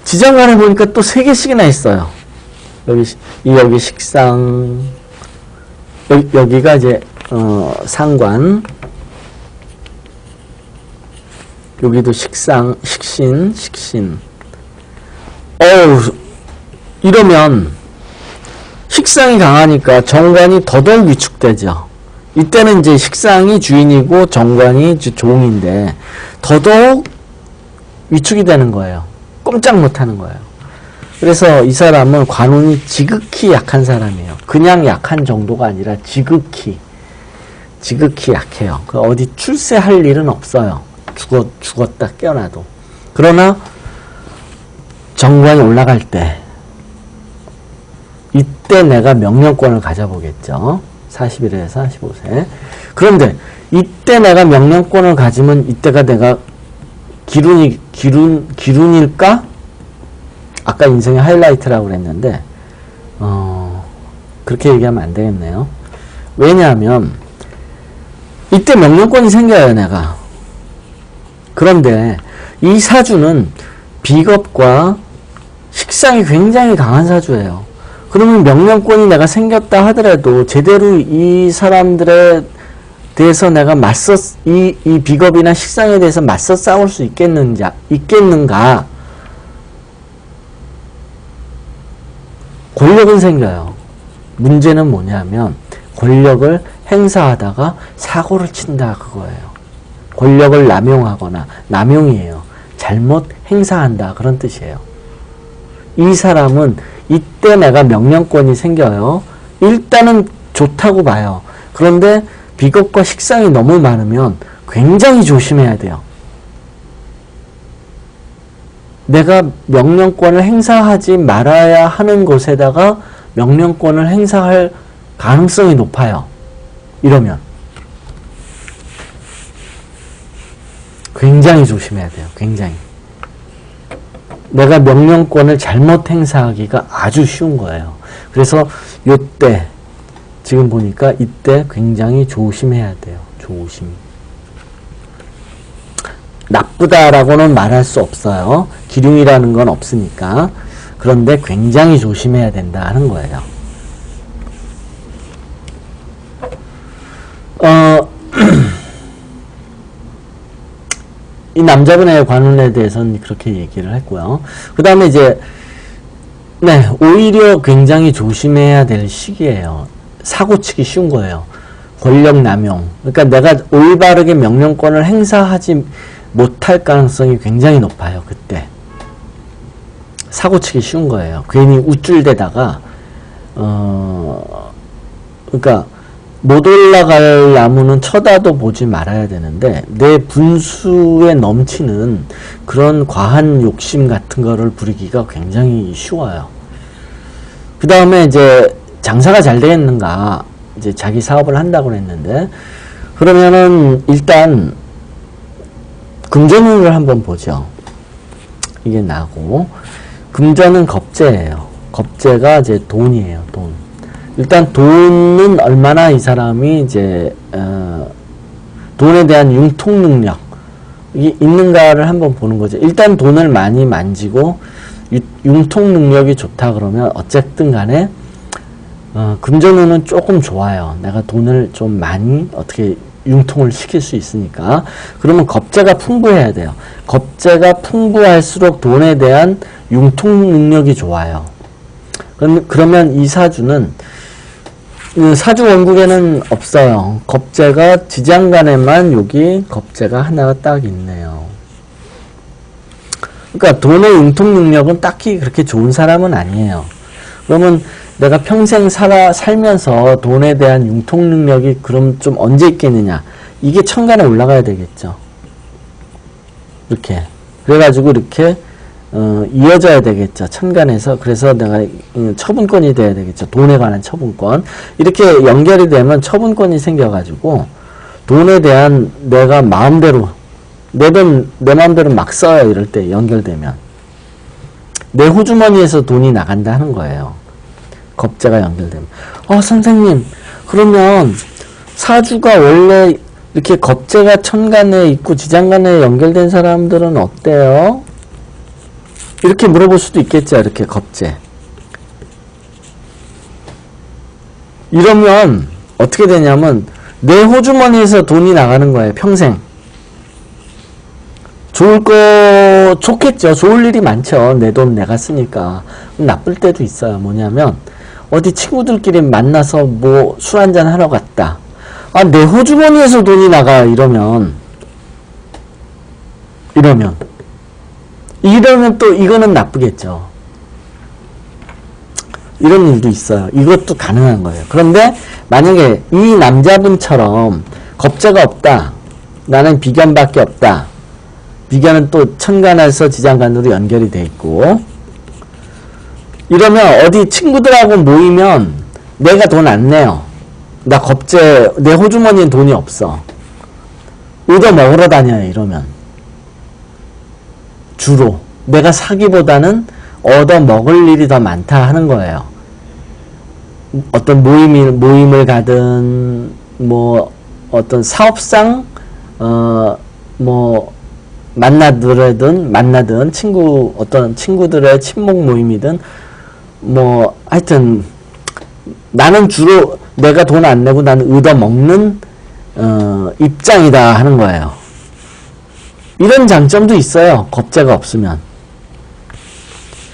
지장간에 보니까 또 3개씩이나 있어요. 여기 식상, 여기가 이제 상관, 여기도 식상, 식신. 이러면 식상이 강하니까 정관이 더더욱 위축되죠. 이때는 이제 식상이 주인이고 정관이 종인데 더더욱 위축이 되는 거예요. 꼼짝 못하는 거예요. 그래서 이 사람은 관운이 지극히 약한 사람이에요. 그냥 약한 정도가 아니라 지극히 약해요. 어디 출세할 일은 없어요. 죽었다 깨어나도. 그러나 정관이 올라갈 때 이때 내가 명령권을 가져보겠죠. 41에서 45세. 그런데 이때 내가 명령권을 가지면 이때가 내가 기룬일까? 아까 인생의 하이라이트라고 그랬는데 그렇게 얘기하면 안 되겠네요. 왜냐하면 이때 명령권이 생겨요, 내가. 그런데 이 사주는 비겁과 식상이 굉장히 강한 사주예요. 그러면 명령권이 내가 생겼다 하더라도 제대로 이 사람들에 대해서 내가 이 비겁이나 식상에 대해서 맞서 싸울 수 있겠는가? 권력은 생겨요. 문제는 뭐냐면 권력을 행사하다가 사고를 친다 그거예요. 권력을 남용하거나 남용이에요. 잘못 행사한다 그런 뜻이에요. 이 사람은 이때 내가 명령권이 생겨요. 일단은 좋다고 봐요. 그런데 비겁과 식상이 너무 많으면 굉장히 조심해야 돼요. 내가 명령권을 행사하지 말아야 하는 곳에다가 명령권을 행사할 가능성이 높아요. 이러면 굉장히 조심해야 돼요. 굉장히. 내가 명령권을 잘못 행사하기가 아주 쉬운 거예요. 그래서 요때 지금 보니까 이때 굉장히 조심해야 돼요. 조심. 나쁘다라고는 말할 수 없어요. 기륭이라는 건 없으니까. 그런데 굉장히 조심해야 된다 하는 거예요. 이 남자분의 관운에 대해서는 그렇게 얘기를 했고요. 그 다음에 이제 네, 오히려 굉장히 조심해야 될 시기예요. 사고치기 쉬운 거예요. 권력 남용. 그러니까 내가 올바르게 명령권을 행사하지 못할 가능성이 굉장히 높아요. 그때 사고치기 쉬운 거예요. 괜히 우쭐대다가 그러니까 못 올라갈 나무는 쳐다도 보지 말아야 되는데 내 분수에 넘치는 그런 과한 욕심 같은 거를 부리기가 굉장히 쉬워요. 그 다음에 이제 장사가 잘 되겠는가, 이제 자기 사업을 한다고 했는데, 그러면은 일단 금전운을 한번 보죠. 이게 나고, 금전은 겁재예요. 겁재가 이제 돈이에요. 돈. 일단 돈은 얼마나 이 사람이 이제 돈에 대한 융통 능력 이 있는가를 한번 보는 거죠. 일단 돈을 많이 만지고 융통 능력이 좋다 그러면 어쨌든 간에 금전운은 조금 좋아요. 내가 돈을 좀 많이 어떻게 융통을 시킬 수 있으니까. 그러면 겁재가 풍부해야 돼요. 겁재가 풍부할수록 돈에 대한 융통 능력이 좋아요. 그러면 이 사주는 사주 원국에는 없어요. 겁재가 지장간에만 여기 겁재가 하나가 딱 있네요. 그러니까 돈의 융통 능력은 딱히 그렇게 좋은 사람은 아니에요. 그러면 내가 평생 살면서 돈에 대한 융통 능력이 그럼 좀 언제 있겠느냐? 이게 천간에 올라가야 되겠죠. 이렇게. 그래가지고 이렇게 이어져야 되겠죠. 천간에서. 그래서 내가 처분권이 돼야 되겠죠. 돈에 관한 처분권. 이렇게 연결이 되면 처분권이 생겨가지고 돈에 대한 내가 마음대로 내 돈 내 마음대로 막 써요. 이럴 때 연결되면 내 호주머니에서 돈이 나간다 하는 거예요. 겁재가 연결되면. 선생님, 그러면 사주가 원래 이렇게 겁재가 천간에 있고 지장간에 연결된 사람들은 어때요? 이렇게 물어볼 수도 있겠죠. 이렇게 겁재. 이러면 어떻게 되냐면 내 호주머니에서 돈이 나가는 거예요. 평생. 좋겠죠. 좋을 일이 많죠. 내 돈 내가 쓰니까. 나쁠 때도 있어요. 뭐냐면 어디 친구들끼리 만나서 뭐 술 한잔 하러 갔다. 내 호주머니에서 돈이 나가. 이러면 또 이거는 나쁘겠죠. 이런 일도 있어요. 이것도 가능한 거예요. 그런데 만약에 이 남자분처럼 겁재가 없다. 나는 비견밖에 없다. 비견은 또 천간에서 지장간으로 연결이 돼 있고, 이러면 어디 친구들하고 모이면 내가 돈 안 내요. 나 겁재, 내 호주머니엔 돈이 없어. 얻어 먹으러 다녀요. 이러면 주로 내가 사기보다는 얻어 먹을 일이 더 많다 하는 거예요. 어떤 모임을 가든 뭐 어떤 사업상 뭐 만나든 어떤 친구들의 친목 모임이든 뭐 하여튼 나는 주로 내가 돈 안 내고 나는 얻어 먹는 입장이다 하는 거예요. 이런 장점도 있어요. 겁재가 없으면.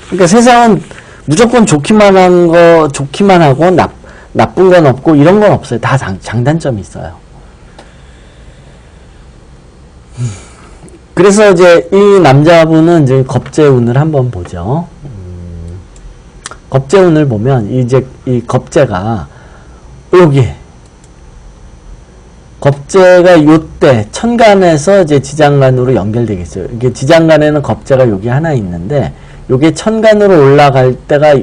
그러니까 세상은 무조건 좋기만 하고 나쁜 건 없고 이런 건 없어요. 다 장단점이 있어요. 그래서 이제 이 남자분은 이제 겁재운을 한번 보죠. 겁재운을 보면 이제 이 겁재가 여기 겁재가 요때 천간에서 이제 지장간으로 연결되겠어요. 이게 지장간에는 겁재가 여기 하나 있는데 요게 천간으로 올라갈 때가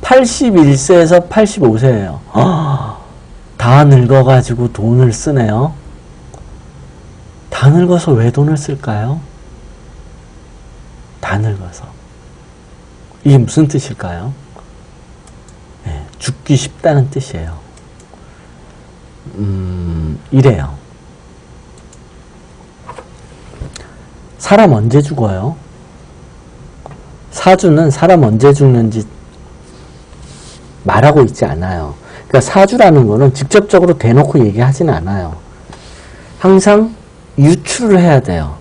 81세에서 85세예요. 다 늙어가지고 돈을 쓰네요. 다 늙어서 왜 돈을 쓸까요? 다 늙어서. 이게 무슨 뜻일까요? 네, 죽기 쉽다는 뜻이에요. 이래요. 사람 언제 죽어요? 사주는 사람 언제 죽는지 말하고 있지 않아요. 그러니까 사주라는 거는 직접적으로 대놓고 얘기하지는 않아요. 항상 유추를 해야 돼요.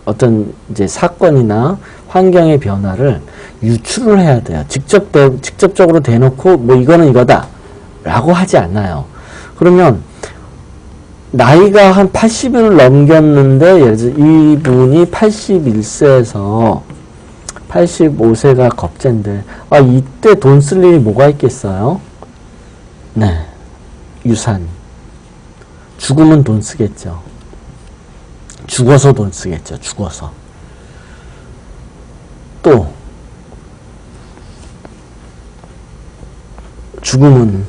어떤 이제 사건이나 환경의 변화를 유추를 해야 돼요. 직접적으로 대놓고 뭐 이거는 이거다 라고 하지 않아요. 그러면 나이가 한 80을 넘겼는데 예를 들어 이분이 81세에서 85세가 겁재인데 이때 돈 쓸 일이 뭐가 있겠어요? 네, 유산. 죽으면 돈 쓰겠죠. 죽어서 돈 쓰겠죠. 죽어서. 또 죽으면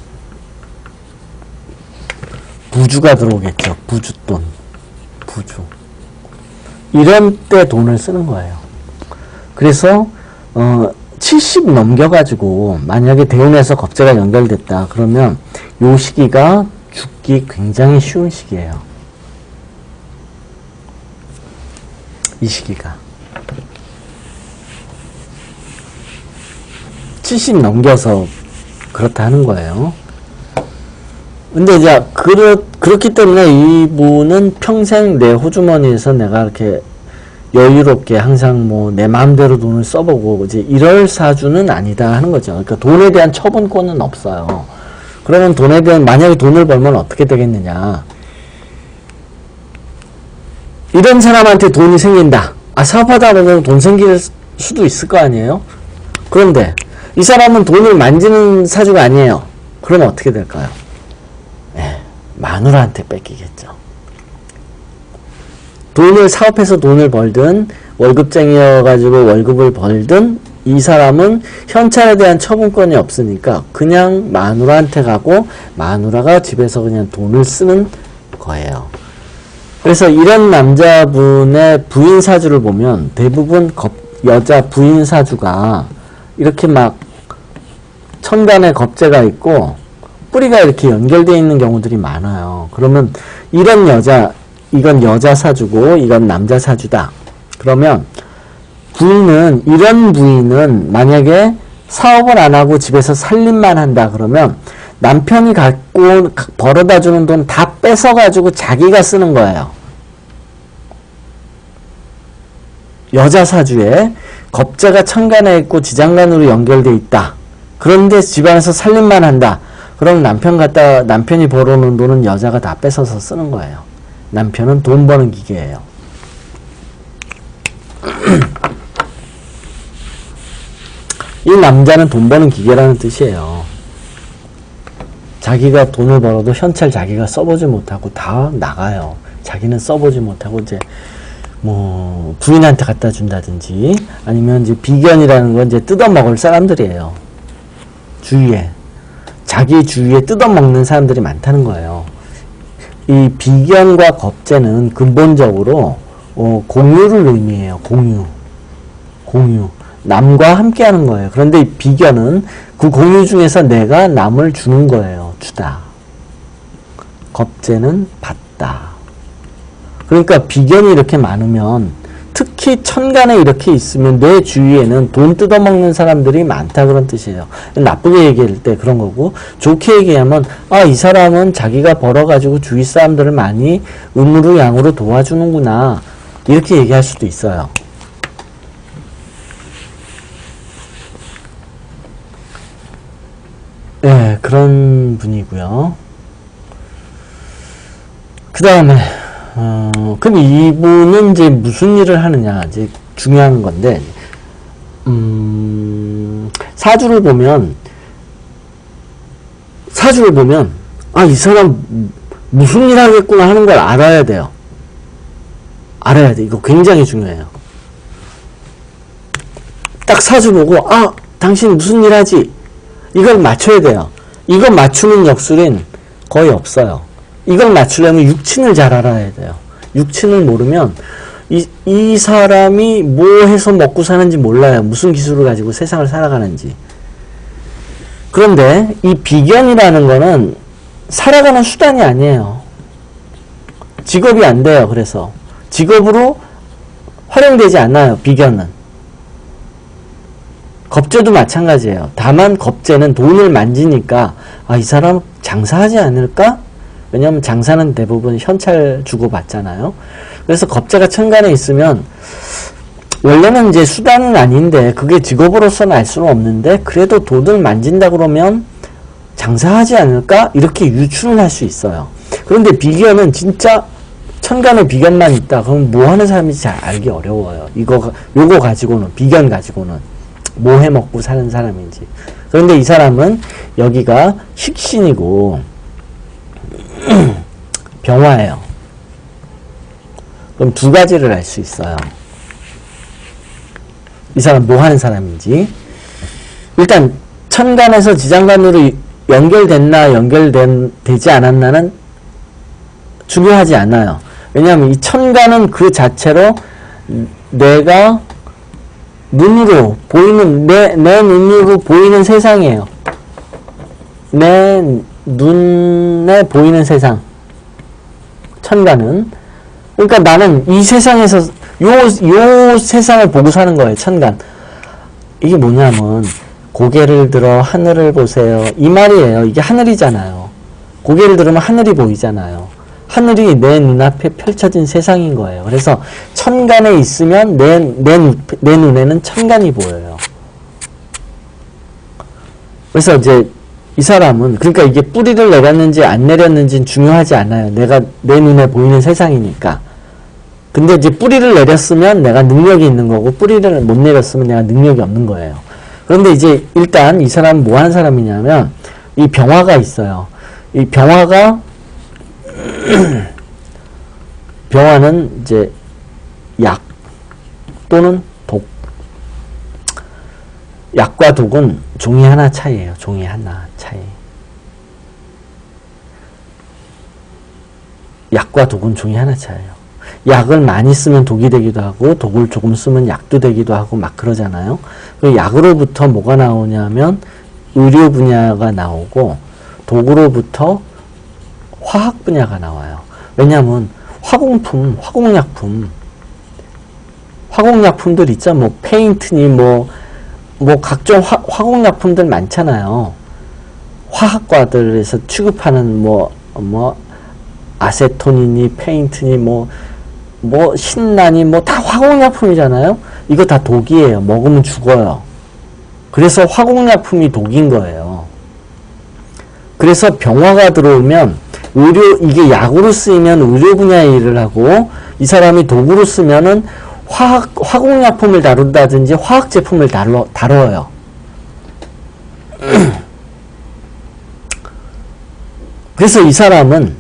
부주가 들어오겠죠. 부주돈. 부주. 이런 때 돈을 쓰는 거예요. 그래서 70 넘겨가지고 만약에 대운에서 겁재가 연결됐다 그러면 요 시기가 죽기 굉장히 쉬운 시기예요. 이 시기가 70 넘겨서 그렇다 하는 거예요. 근데 이제 그렇기 때문에 이분은 평생 내 호주머니에서 내가 이렇게 여유롭게 항상 뭐 내 마음대로 돈을 써보고 이제 이럴 사주는 아니다 하는 거죠. 그러니까 돈에 대한 처분권은 없어요. 그러면 돈에 대한 만약에 돈을 벌면 어떻게 되겠느냐? 이런 사람한테 돈이 생긴다. 사업하다 보면 돈 생길 수도 있을 거 아니에요? 그런데 이 사람은 돈을 만지는 사주가 아니에요. 그러면 어떻게 될까요? 마누라한테 뺏기겠죠. 돈을 사업해서 돈을 벌든 월급쟁이여가지고 월급을 벌든 이 사람은 현찰에 대한 처분권이 없으니까 그냥 마누라한테 가고 마누라가 집에서 그냥 돈을 쓰는 거예요. 그래서 이런 남자분의 부인 사주를 보면 대부분 여자 부인 사주가 이렇게 막 천간에 겁재가 있고 뿌리가 이렇게 연결되어 있는 경우들이 많아요. 그러면 이런 여자, 이건 여자 사주고 이건 남자 사주다. 그러면 이런 부인은 만약에 사업을 안 하고 집에서 살림만 한다 그러면 남편이 갖고 벌어다 주는 돈 다 뺏어가지고 자기가 쓰는 거예요. 여자 사주에 겁재가 천간에 있고 지장간으로 연결되어 있다. 그런데 집안에서 살림만 한다. 그럼 남편이 벌어오는 돈은 여자가 다 뺏어서 쓰는 거예요. 남편은 돈 버는 기계예요. 이 남자는 돈 버는 기계라는 뜻이에요. 자기가 돈을 벌어도 현찰 자기가 써보지 못하고 다 나가요. 자기는 써보지 못하고 이제 뭐 부인한테 갖다 준다든지 아니면 이제 비견이라는 건 이제 뜯어먹을 사람들이에요. 주위에. 자기 주위에 뜯어먹는 사람들이 많다는 거예요. 이 비견과 겁재는 근본적으로 공유를 의미해요. 공유. 남과 함께 하는 거예요. 그런데 이 비견은 그 공유 중에서 내가 남을 주는 거예요. 주다. 겁재는 받다. 그러니까 비견이 이렇게 많으면 특히 천간에 이렇게 있으면 내 주위에는 돈 뜯어먹는 사람들이 많다 그런 뜻이에요. 나쁘게 얘기할 때 그런 거고 좋게 얘기하면 이 사람은 자기가 벌어가지고 주위 사람들을 많이 음으로 양으로 도와주는구나 이렇게 얘기할 수도 있어요. 네, 그런 분이고요. 그 다음에 근데 이분은 이제 무슨 일을 하느냐, 이제 중요한 건데, 사주를 보면, 아, 이 사람 무슨 일 하겠구나 하는 걸 알아야 돼요. 알아야 돼. 이거 굉장히 중요해요. 딱 사주 보고, 아, 당신 무슨 일 하지? 이걸 맞춰야 돼요. 이걸 맞추는 역술은 거의 없어요. 이걸 맞추려면 육친을 잘 알아야 돼요. 육친을 모르면 이 사람이 뭐 해서 먹고 사는지 몰라요. 무슨 기술을 가지고 세상을 살아가는지. 그런데 이 비견이라는 거는 살아가는 수단이 아니에요. 직업이 안 돼요. 그래서 직업으로 활용되지 않아요. 비견은. 겁재도 마찬가지예요. 다만 겁재는 돈을 만지니까 아, 이 사람 장사하지 않을까? 왜냐면 장사는 대부분 현찰 주고 받잖아요. 그래서 겁재가 천간에 있으면 원래는 이제 수단은 아닌데 그게 직업으로서는 알 수는 없는데 그래도 돈을 만진다 그러면 장사하지 않을까? 이렇게 유추를 할 수 있어요. 그런데 비견은 진짜 천간에 비견만 있다. 그럼 뭐 하는 사람인지 잘 알기 어려워요. 요거 가지고는, 비견 가지고는 뭐 해 먹고 사는 사람인지. 그런데 이 사람은 여기가 식신이고 병화예요. 그럼 두 가지를 알 수 있어요. 이 사람 뭐 하는 사람인지. 일단 천간에서 지장간으로 연결됐나 되지 않았나는 중요하지 않아요. 왜냐하면 이 천간은 그 자체로 내가 눈으로 보이는, 내 눈으로 보이는 세상이에요. 내 눈에 보이는 세상. 천간은. 그러니까 나는 이 세상에서 요 세상을 보고 사는 거예요. 천간. 이게 뭐냐면 고개를 들어 하늘을 보세요. 이 말이에요. 이게 하늘이잖아요. 고개를 들으면 하늘이 보이잖아요. 하늘이 내 눈앞에 펼쳐진 세상인 거예요. 그래서 천간에 있으면 내 눈에는 천간이 보여요. 그래서 이제 이 사람은, 그러니까 이게 뿌리를 내렸는지 안 내렸는지는 중요하지 않아요. 내 눈에 보이는 세상이니까. 근데 이제 뿌리를 내렸으면 내가 능력이 있는 거고, 뿌리를 못 내렸으면 내가 능력이 없는 거예요. 그런데 이제 일단 이 사람은 뭐 하는 사람이냐면, 이 병화가 있어요. 이 병화가, 병화는 이제 약 또는 독. 약과 독은 종이 하나 차이예요. 종이 하나 차이. 약과 독은 종이 하나 차이예요. 약을 많이 쓰면 독이 되기도 하고 독을 조금 쓰면 약도 되기도 하고 막 그러잖아요. 그 약으로부터 뭐가 나오냐면 의료 분야가 나오고 독으로부터 화학 분야가 나와요. 왜냐하면 화공약품들 있죠. 뭐 페인트니 뭐 각종 화공약품들 많잖아요. 화학과들에서 취급하는 뭐 아세톤이니 페인트니 뭐 신나니 뭐 다 화공약품이잖아요. 이거 다 독이에요. 먹으면 죽어요. 그래서 화공약품이 독인 거예요. 그래서 병화가 들어오면 이게 약으로 쓰이면 의료 분야의 일을 하고, 이 사람이 독으로 쓰면은 화공약품을 다룬다든지 화학 제품을 다뤄요. 그래서 이 사람은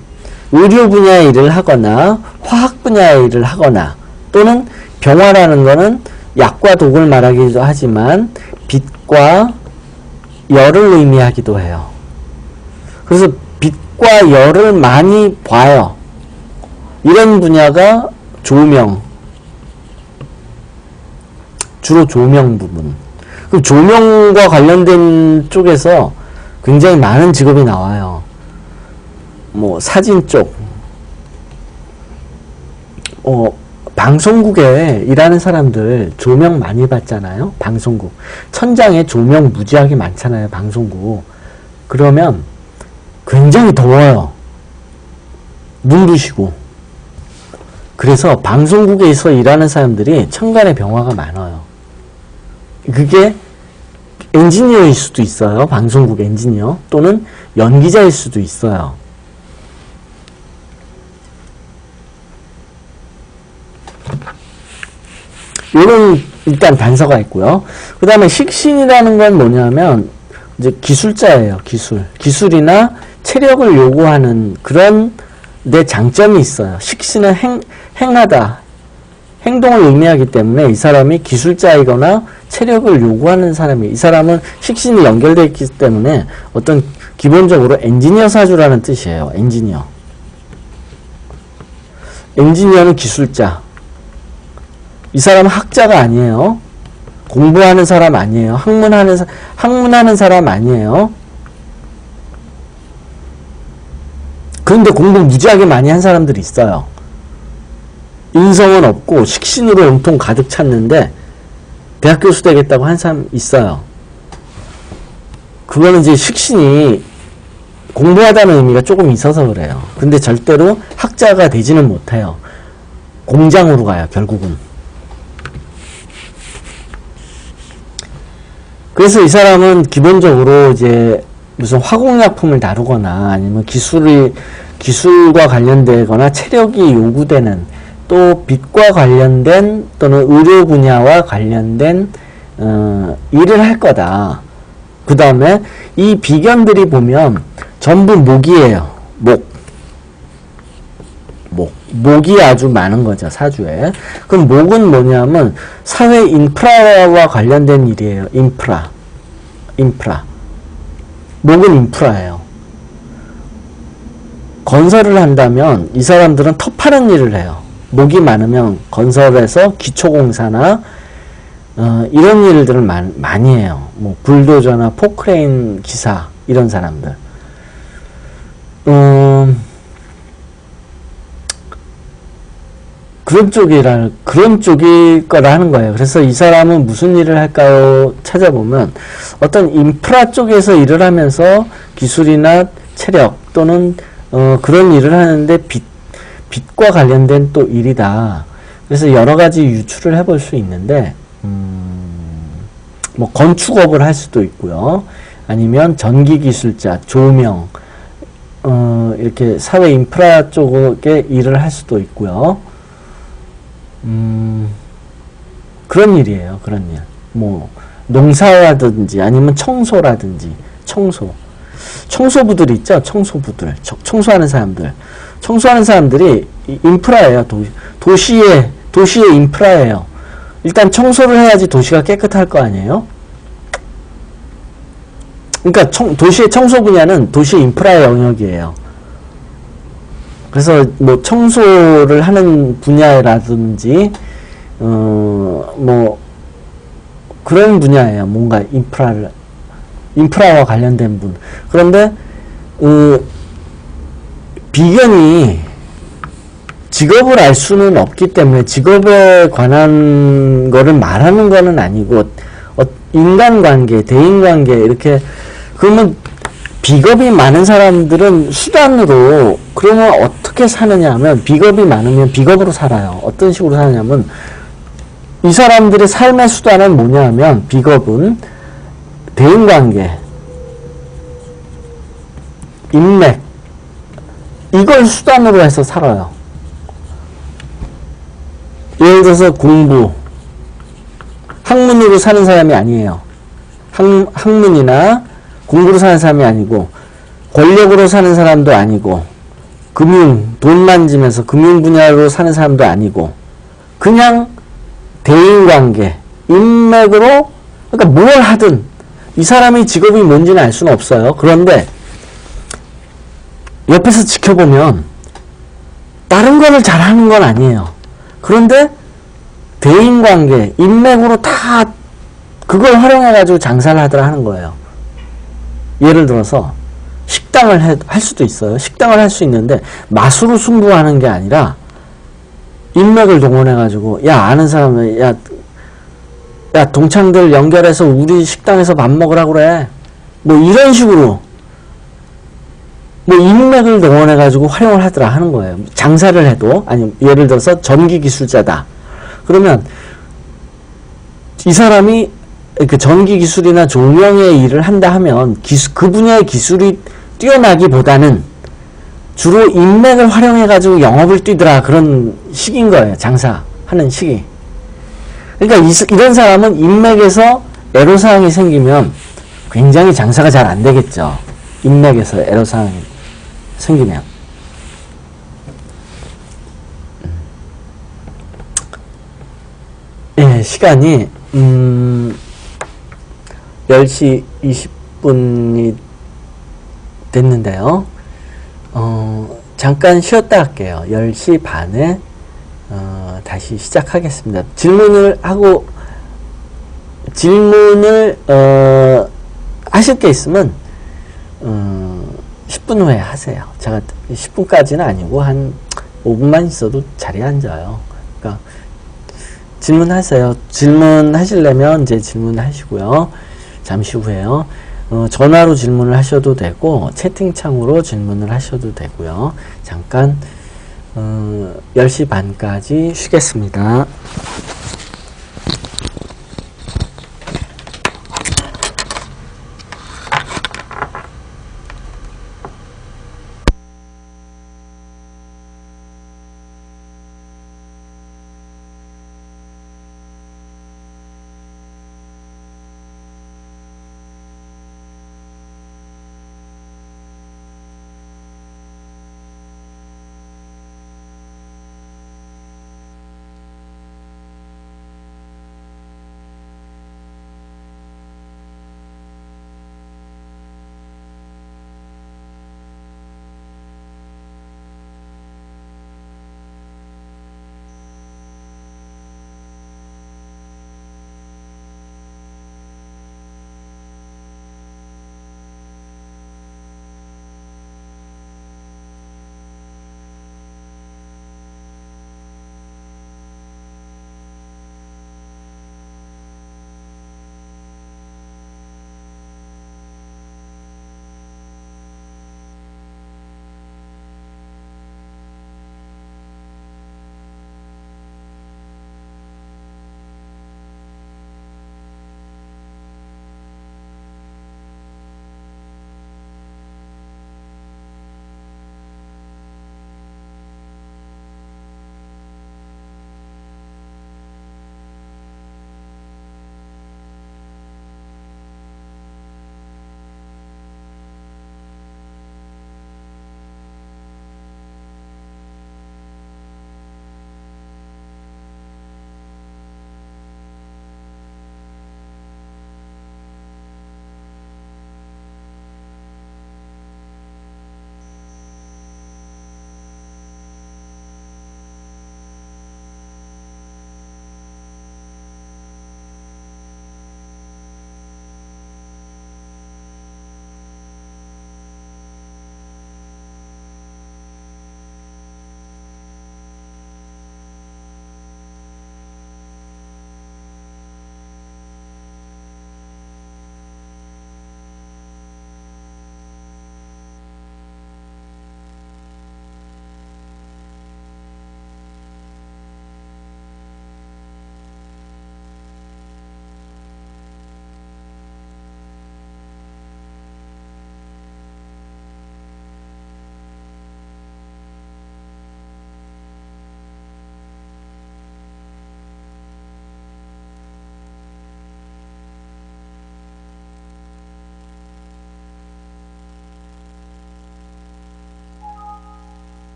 의료 분야의 일을 하거나 화학 분야의 일을 하거나, 또는 병화라는 거는 약과 독을 말하기도 하지만 빛과 열을 의미하기도 해요. 그래서 빛과 열을 많이 봐요. 이런 분야가 조명, 주로 조명 부분. 그럼 조명과 관련된 쪽에서 굉장히 많은 직업이 나와요. 뭐 사진 쪽, 방송국에 일하는 사람들 조명 많이 받잖아요. 방송국 천장에 조명 무지하게 많잖아요. 방송국. 그러면 굉장히 더워요. 눈부시고. 그래서 방송국에서 일하는 사람들이 천간에 병화가 많아요. 그게 엔지니어일 수도 있어요. 방송국 엔지니어. 또는 연기자일 수도 있어요. 요런 일단 단서가 있고요. 그 다음에 식신이라는 건 뭐냐면 이제 기술자예요. 기술이나 체력을 요구하는 그런 데 장점이 있어요. 식신은 행하다, 행동을 의미하기 때문에 이 사람이 기술자이거나 체력을 요구하는 사람이, 이 사람은 식신이 연결되어 있기 때문에 어떤 기본적으로 엔지니어 사주라는 뜻이에요. 엔지니어는 기술자. 이 사람은 학자가 아니에요. 공부하는 사람 아니에요. 학문하는 사람 아니에요. 그런데 공부 무지하게 많이 한 사람들이 있어요. 인성은 없고 식신으로 온통 가득 찼는데 대학 교수 되겠다고 한 사람 있어요. 그거는 이제 식신이 공부하다는 의미가 조금 있어서 그래요. 근데 절대로 학자가 되지는 못해요. 공장으로 가요, 결국은. 그래서 이 사람은 기본적으로 이제 무슨 화공약품을 다루거나 아니면 기술과 관련되거나 체력이 요구되는, 또 빛과 관련된 또는 의료 분야와 관련된 일을 할 거다. 그 다음에 이 비견들이 보면 전부 목이에요. 목이 아주 많은 거죠, 사주에. 그럼 목은 뭐냐면 사회 인프라와 관련된 일이에요. 인프라. 목은 인프라예요. 건설을 한다면 이 사람들은 터파는 일을 해요. 목이 많으면 건설에서 기초공사나 이런 일들을 많이 해요. 뭐 불도저나 포크레인 기사 이런 사람들. 그런 쪽일 거라 하는 거예요. 그래서 이 사람은 무슨 일을 할까요? 찾아보면 어떤 인프라 쪽에서 일을 하면서 기술이나 체력 또는 그런 일을 하는데 빛과 관련된 또 일이다. 그래서 여러 가지 유추를 해볼 수 있는데, 뭐 건축업을 할 수도 있고요. 아니면 전기기술자, 조명, 이렇게 사회 인프라 쪽에 일을 할 수도 있고요. 그런 일이에요. 그런 일. 뭐 농사라든지 아니면 청소라든지 청소부들 있죠. 청소하는 사람들. 청소하는 사람들이 인프라예요. 도시의 인프라예요. 일단 청소를 해야지 도시가 깨끗할 거 아니에요. 그러니까 도시의 청소 분야는 도시의 인프라의 영역이에요. 그래서 뭐 청소를 하는 분야라든지 뭐 그런 분야예요. 뭔가 인프라와 관련된 분. 그런데 비견이 직업을 알 수는 없기 때문에 직업에 관한 거를 말하는 거는 아니고 인간관계, 대인관계 이렇게. 그러면 비겁이 많은 사람들은 수단으로, 그러면 어떻게 사느냐 하면, 비겁이 많으면 비겁으로 살아요. 어떤 식으로 사느냐면, 이 사람들의 삶의 수단은 뭐냐 하면, 비겁은 대인관계, 인맥, 이걸 수단으로 해서 살아요. 예를 들어서 공부, 학문으로 사는 사람이 아니에요. 학문이나 공부로 사는 사람이 아니고, 권력으로 사는 사람도 아니고, 돈 만지면서 금융 분야로 사는 사람도 아니고, 그냥 대인관계, 인맥으로, 그러니까 뭘 하든 이 사람의 직업이 뭔지는 알 수는 없어요. 그런데 옆에서 지켜보면 다른 거를 잘하는 건 아니에요. 그런데 대인관계, 인맥으로 다 그걸 활용해가지고 장사를 하더라 하는 거예요. 예를 들어서 식당을 할 수도 있어요. 식당을 할 수 있는데 맛으로 승부하는 게 아니라 인맥을 동원해가지고, 야, 아는 사람을, 야, 동창들 연결해서 우리 식당에서 밥 먹으라고 그래. 뭐 이런 식으로 뭐 인맥을 동원해가지고 활용을 하더라 하는 거예요. 장사를 해도. 아니, 예를 들어서 전기기술자다. 그러면 이 사람이 그 전기기술이나 조명의 일을 한다 하면 그 분야의 기술이 뛰어나기보다는 주로 인맥을 활용해가지고 영업을 뛰더라, 그런 식인 거예요. 장사하는 식이. 그러니까 이런 사람은 인맥에서 애로사항이 생기면 굉장히 장사가 잘 안 되겠죠. 인맥에서 애로사항이 생기면. 예, 시간이 10시 20분이 됐는데요. 잠깐 쉬었다 할게요. 10시 반에 다시 시작하겠습니다. 질문을 하실 게 있으면 10분 후에 하세요. 제가 10분까지는 아니고 한 5분만 있어도 자리에 앉아요. 그러니까 질문하세요. 질문하시려면 이제 질문하시고요. 잠시 후에요. 전화로 질문을 하셔도 되고 채팅창으로 질문을 하셔도 되고요. 잠깐 10시 반까지 쉬겠습니다.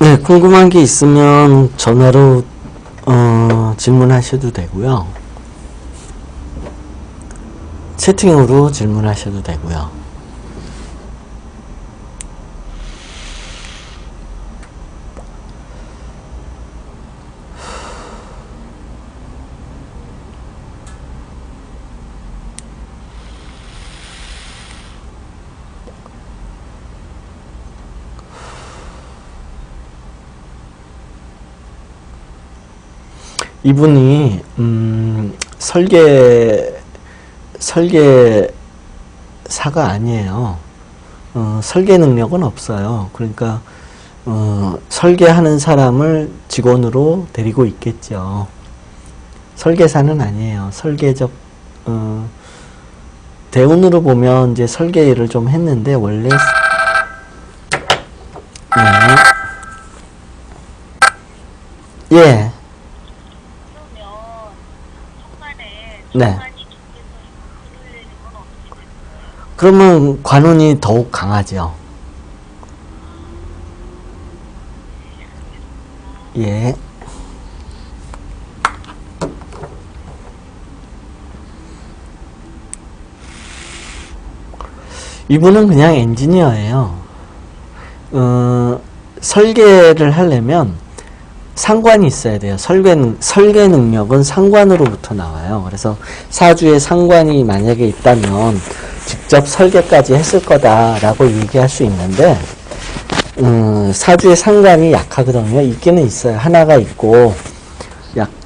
네, 궁금한 게 있으면 전화로 질문하셔도 되고요. 채팅으로 질문하셔도 되고요. 이분이 설계사가 아니에요. 설계 능력은 없어요. 그러니까 설계하는 사람을 직원으로 데리고 있겠죠. 설계사는 아니에요. 설계적 대운으로 보면 이제 설계 일을 좀 했는데 원래 예. 네. 그러면 관운이 더욱 강하죠. 예. 이분은 그냥 엔지니어예요. 설계를 하려면 상관이 있어야 돼요. 설계 능력은 상관으로부터 나와요. 그래서 사주에 상관이 만약에 있다면 직접 설계까지 했을 거다라고 얘기할 수 있는데 사주에 상관이 약하거든요. 있기는 있어요. 하나가 있고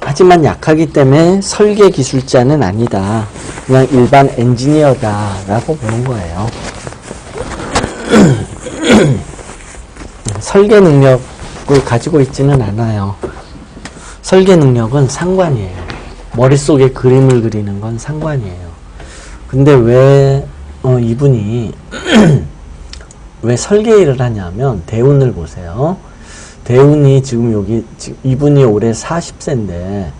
하지만 약하기 때문에 설계 기술자는 아니다. 그냥 일반 엔지니어다라고 보는 거예요. 설계 능력을 가지고 있지는 않아요. 설계 능력은 상관이에요. 머릿속에 그림을 그리는 건 상관이에요. 근데 왜 이분이 왜 설계 일을 하냐면 대운을 보세요. 대운이 지금 이분이 올해 40세인데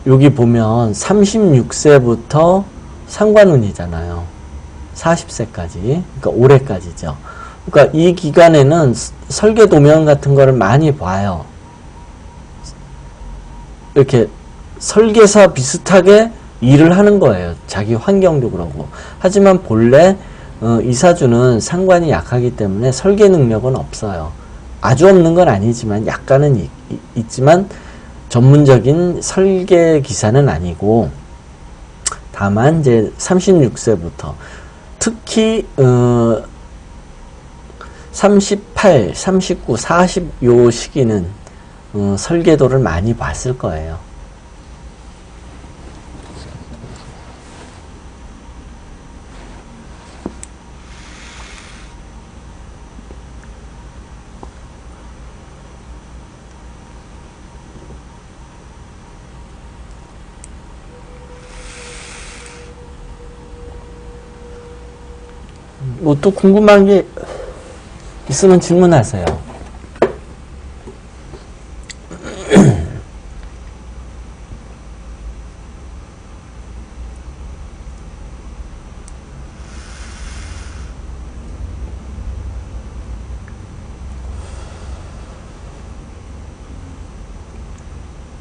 여기 보면 36세부터 상관운이잖아요. 40세까지. 그러니까 올해까지죠. 그러니까 이 기간에는 설계 도면 같은 거를 많이 봐요. 이렇게 설계사 비슷하게 일을 하는 거예요. 자기 환경도 그러고. 하지만 본래 이 사주는 상관이 약하기 때문에 설계 능력은 없어요. 아주 없는 건 아니지만 약간은 있지만 전문적인 설계 기사는 아니고, 다만 이제 36세부터 특히 38, 39, 40 요 시기는 설계도를 많이 봤을 거예요. 뭐 또 궁금한 게 있으면 질문하세요.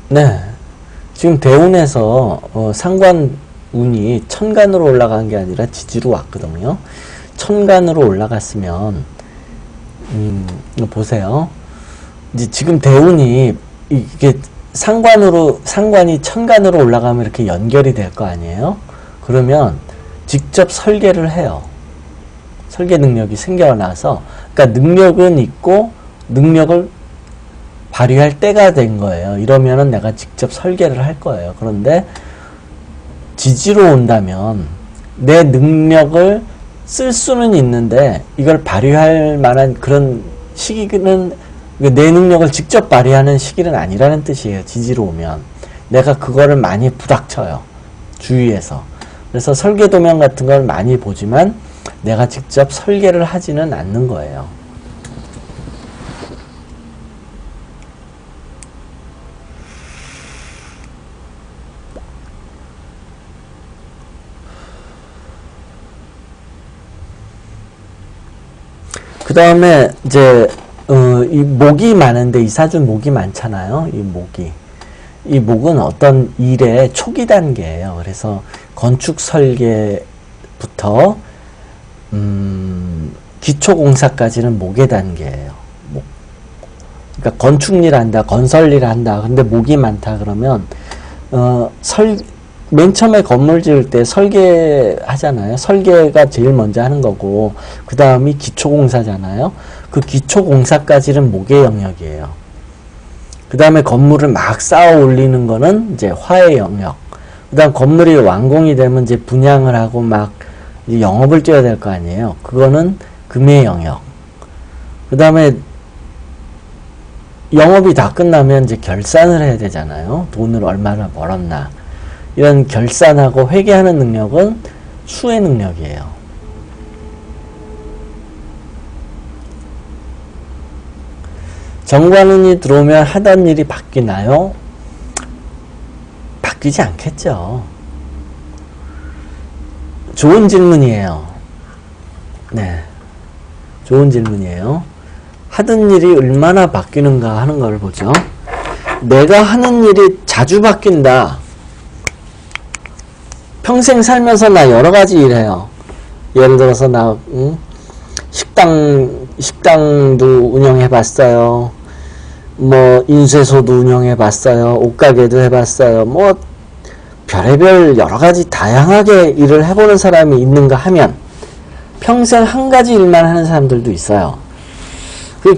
네. 지금 대운에서 상관운이 천간으로 올라간 게 아니라 지지로 왔거든요. 천간으로 올라갔으면 보세요. 이제 지금 대운이 이게 상관이 천간으로 올라가면 이렇게 연결이 될 거 아니에요? 그러면 직접 설계를 해요. 설계 능력이 생겨나서, 그러니까 능력은 있고 능력을 발휘할 때가 된 거예요. 이러면은 내가 직접 설계를 할 거예요. 그런데 지지로 온다면 내 능력을 쓸 수는 있는데 이걸 발휘할 만한 그런 시기는, 내 능력을 직접 발휘하는 시기는 아니라는 뜻이에요. 지지로 오면 내가 그거를 많이 부닥쳐요, 주위에서. 그래서 설계 도면 같은 걸 많이 보지만 내가 직접 설계를 하지는 않는 거예요. 그 다음에 이제 이 목이 많은데 이 사주는 목이 많잖아요. 이 목은 어떤 일의 초기 단계예요. 그래서 건축 설계부터 기초공사까지는 목의 단계예요. 그러니까 건축일 한다, 건설일 한다. 근데 목이 많다 그러면 맨 처음에 건물 지을 때 설계하잖아요. 설계가 제일 먼저 하는 거고 그 다음이 기초공사잖아요. 그 기초공사까지는 목의 영역이에요. 그 다음에 건물을 막 쌓아 올리는 거는 이제 화의 영역. 그 다음 건물이 완공이 되면 이제 분양을 하고 막 영업을 뛰어야 될 거 아니에요. 그거는 금의 영역. 그 다음에 영업이 다 끝나면 이제 결산을 해야 되잖아요. 돈을 얼마나 벌었나. 이런 결산하고 회계하는 능력은 수의 능력이에요. 정관운이 들어오면 하던 일이 바뀌나요? 바뀌지 않겠죠. 좋은 질문이에요. 네. 좋은 질문이에요. 하던 일이 얼마나 바뀌는가 하는 걸 보죠. 내가 하는 일이 자주 바뀐다. 평생 살면서 나 여러 가지 일해요. 예를 들어서 나 식당도 운영해 봤어요. 뭐 인쇄소도 운영해 봤어요. 옷가게도 해 봤어요. 뭐 별의별 여러 가지 다양하게 일을 해보는 사람이 있는가 하면 평생 한 가지 일만 하는 사람들도 있어요.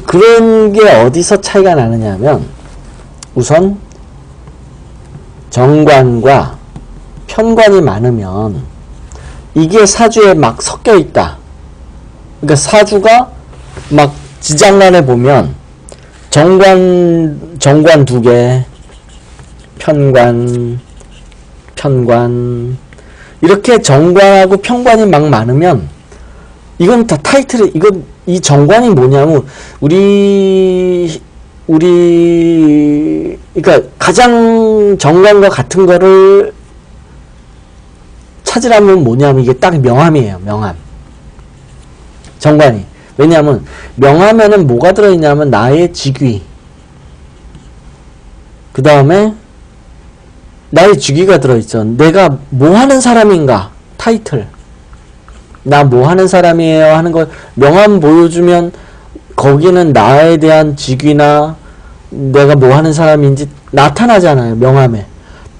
그런 게 어디서 차이가 나느냐 하면 우선 정관과 편관이 많으면 이게 사주에 막 섞여 있다. 그러니까 사주가 막 지장간에 보면 정관 2개, 편관 이렇게 정관하고 편관이 막 많으면 이건 다 타이틀이 이 정관이 뭐냐면 그러니까 가장 정관과 같은 거를 찾으라면 뭐냐면 이게 딱 명함이에요. 명함. 정관이. 왜냐하면 명함에는 뭐가 들어있냐면 나의 직위, 그 다음에 나의 직위가 들어있죠. 내가 뭐 하는 사람인가, 타이틀. 나 뭐 하는 사람이에요 하는 걸 명함 보여주면 거기는 나에 대한 직위나 내가 뭐 하는 사람인지 나타나잖아요. 명함에.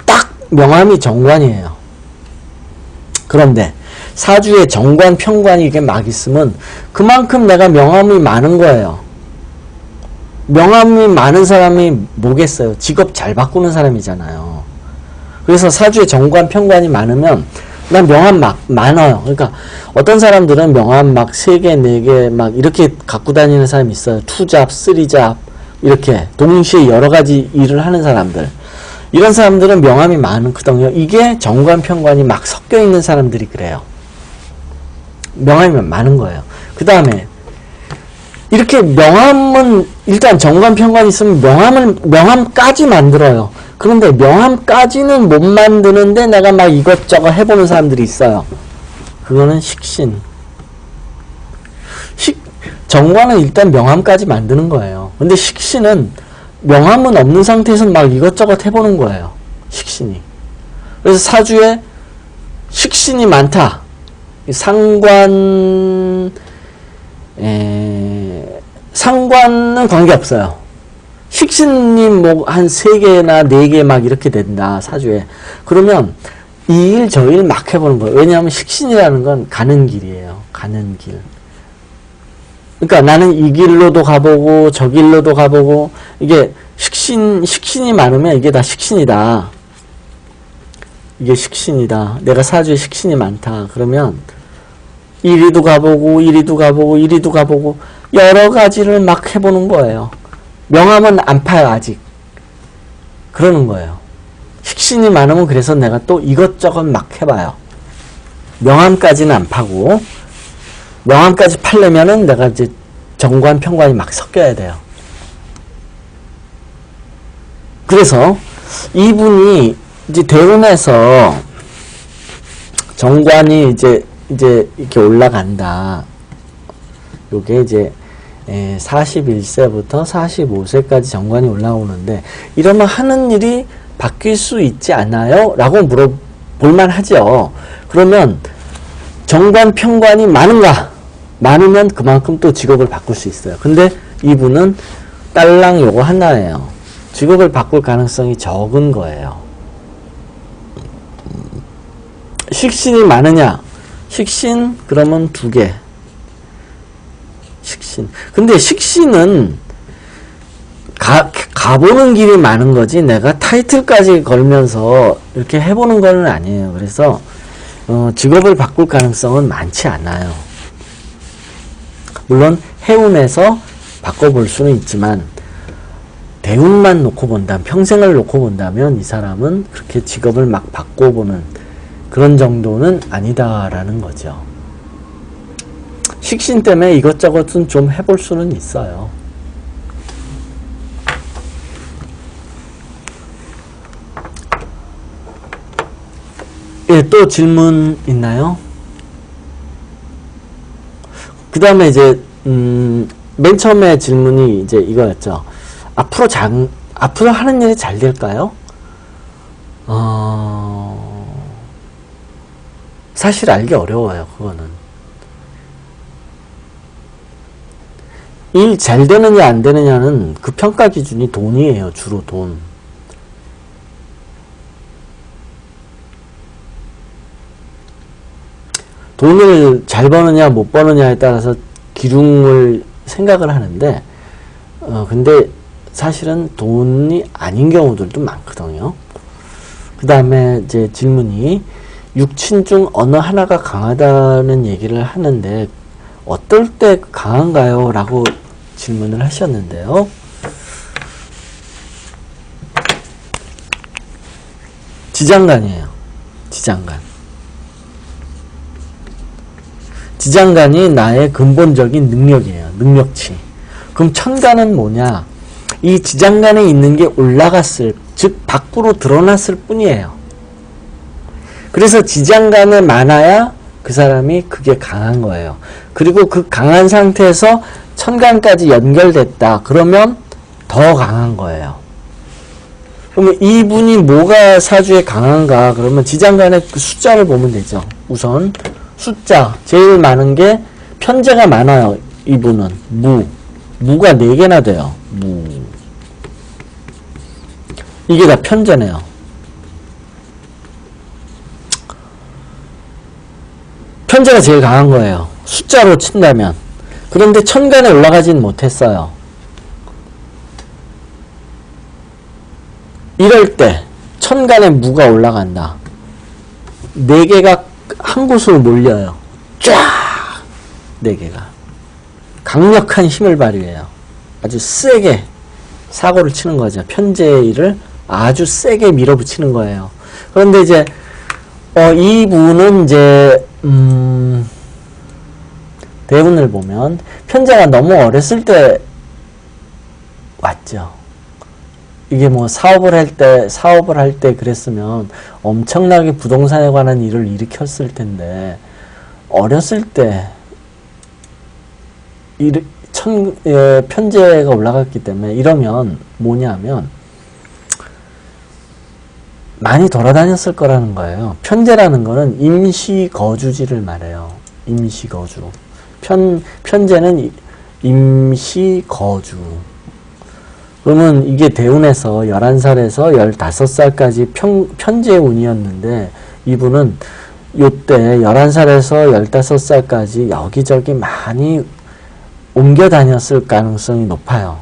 딱 명함이 정관이에요. 그런데 사주에 정관, 편관이 이게 막 있으면 그만큼 내가 명함이 많은 거예요. 명함이 많은 사람이 뭐겠어요? 직업 잘 바꾸는 사람이잖아요. 그래서 사주에 정관, 편관이 많으면 난 명함 막 많아요. 그러니까 어떤 사람들은 명함 막 3개, 4개 막 이렇게 갖고 다니는 사람이 있어요. 2잡, 3잡 이렇게 동시에 여러 가지 일을 하는 사람들. 이런 사람들은 명함이 많거든요. 이게 정관, 편관이 막 섞여 있는 사람들이 그래요. 명함이 많은 거예요. 그 다음에 이렇게 명함은 일단 정관, 편관이 있으면 명함까지 만들어요. 그런데 명함까지는 못 만드는데 내가 막 이것저것 해보는 사람들이 있어요. 그거는 식신. 정관은 일단 명함까지 만드는 거예요. 근데 식신은 명함은 없는 상태에서 막 이것저것 해보는 거예요. 식신이. 그래서 사주에 식신이 많다. 상관은 관계없어요. 식신이 뭐 한 3개나 4개 막 이렇게 된다. 사주에. 그러면 이 일 저 일 막 해보는 거예요. 왜냐하면 식신이라는 건 가는 길이에요. 가는 길. 그러니까 나는 이 길로도 가보고 저 길로도 가보고 이게 식신이 많으면 이게 다 식신이다. 이게 식신이다. 내가 사주에 식신이 많다. 그러면 이리도 가보고 이리도 가보고 이리도 가보고 여러 가지를 막 해보는 거예요. 명함은 안 파요 아직. 그러는 거예요. 식신이 많으면 그래서 내가 또 이것저것 막 해봐요. 명함까지는 안 파고 명함까지 팔려면은 내가 이제 정관, 편관이 막 섞여야 돼요. 그래서 이분이 이제 대운에서 정관이 이제 이렇게 올라간다. 요게 이제 41세부터 45세까지 정관이 올라오는데 이러면 하는 일이 바뀔 수 있지 않나요? 라고 물어볼만 하죠. 그러면 정관, 편관이 많은가? 많으면 그만큼 또 직업을 바꿀 수 있어요. 근데 이분은 딸랑 요거 하나예요. 직업을 바꿀 가능성이 적은 거예요. 식신이 많으냐? 식신 그러면 2개. 식신. 근데 식신은 가보는 길이 많은 거지 내가 타이틀까지 걸면서 이렇게 해보는 건 아니에요. 그래서 직업을 바꿀 가능성은 많지 않아요. 물론 해운에서 바꿔볼 수는 있지만 대운만 놓고 본다면, 평생을 놓고 본다면 이 사람은 그렇게 직업을 막 바꿔보는 그런 정도는 아니다라는 거죠. 식신 때문에 이것저것은 좀 해볼 수는 있어요. 예, 또 질문 있나요? 그 다음에 이제, 맨 처음에 질문이 이제 이거였죠. 앞으로 하는 일이 잘 될까요? 사실 알기 어려워요, 그거는. 일 잘 되느냐, 안 되느냐는 그 평가 기준이 돈이에요, 주로 돈. 돈을 잘 버느냐 못 버느냐에 따라서 기둥을 생각을 하는데 근데 사실은 돈이 아닌 경우들도 많거든요. 그 다음에 이제 질문이 육친 중 어느 하나가 강하다는 얘기를 하는데 어떨 때 강한가요? 라고 질문을 하셨는데요. 지장간이에요. 지장간. 지장간이 나의 근본적인 능력이에요. 능력치. 그럼 천간은 뭐냐? 이 지장간에 있는 게 올라갔을, 즉 밖으로 드러났을 뿐이에요. 그래서 지장간에 많아야 그 사람이 그게 강한 거예요. 그리고 그 강한 상태에서 천간까지 연결됐다. 그러면 더 강한 거예요. 그러면 이분이 뭐가 사주에 강한가? 그러면 지장간의 그 숫자를 보면 되죠. 우선 숫자 제일 많은 게 편제가 많아요. 이분은 무가 4개나 돼요. 이게 다 편제네요. 편제가 제일 강한 거예요. 숫자로 친다면. 그런데 천간에 올라가진 못했어요. 이럴 때 천간에 무가 올라간다. 4개가 한 곳으로 몰려요. 쫙! 4개가. 강력한 힘을 발휘해요. 아주 세게 사고를 치는 거죠. 편제일을 아주 세게 밀어붙이는 거예요. 그런데 이제, 이분은 이제, 대운을 보면, 편제가 너무 어렸을 때 왔죠. 이게 뭐 사업을 할 때 그랬으면 엄청나게 부동산에 관한 일을 일으켰을 텐데, 어렸을 때, 편제가 올라갔기 때문에 이러면 뭐냐면, 많이 돌아다녔을 거라는 거예요. 편제라는 거는 임시거주지를 말해요. 임시거주. 편제는 임시거주. 그러면 이게 대운에서 11살에서 15살까지 편제의 운이었는데 이분은 요때 11살에서 15살까지 여기저기 많이 옮겨 다녔을 가능성이 높아요.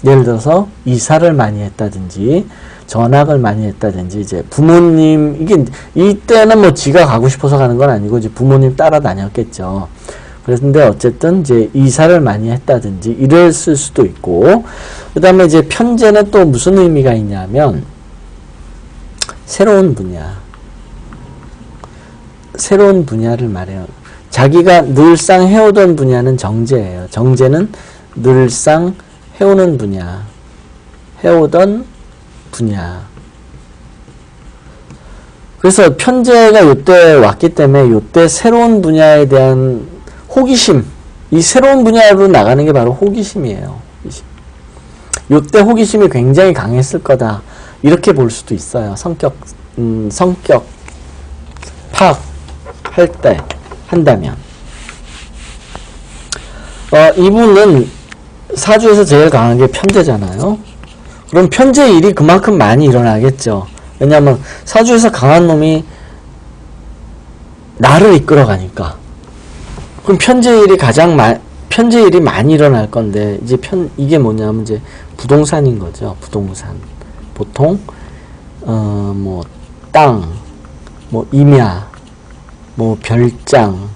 예를 들어서 이사를 많이 했다든지 전학을 많이 했다든지 이제 부모님 이때는 뭐 지가 가고 싶어서 가는 건 아니고 이제 부모님 따라다녔겠죠. 그런데 어쨌든 이제 이사를 많이 했다든지 이랬을 수도 있고 그 다음에 이제 편제는 또 무슨 의미가 있냐면 새로운 분야를 말해요. 자기가 늘상 해오던 분야는 정제예요. 정제는 늘상 해오는 분야, 해오던 분야. 그래서 편제가 요때 왔기 때문에 요때 새로운 분야에 대한 호기심 이 새로운 분야로 나가는 게 바로 호기심이에요. 호기심. 요때 호기심이 굉장히 강했을 거다. 이렇게 볼 수도 있어요. 성격 파악할 때 한다면. 이분은 사주에서 제일 강한 게 편재잖아요. 그럼 편재 일이 그만큼 많이 일어나겠죠. 왜냐하면 사주에서 강한 놈이 나를 이끌어 가니까. 그럼 편재 일이 많이 일어날 건데, 이제 이게 뭐냐면 이제 부동산인 거죠. 부동산. 보통, 뭐, 땅, 뭐, 임야, 뭐, 별장,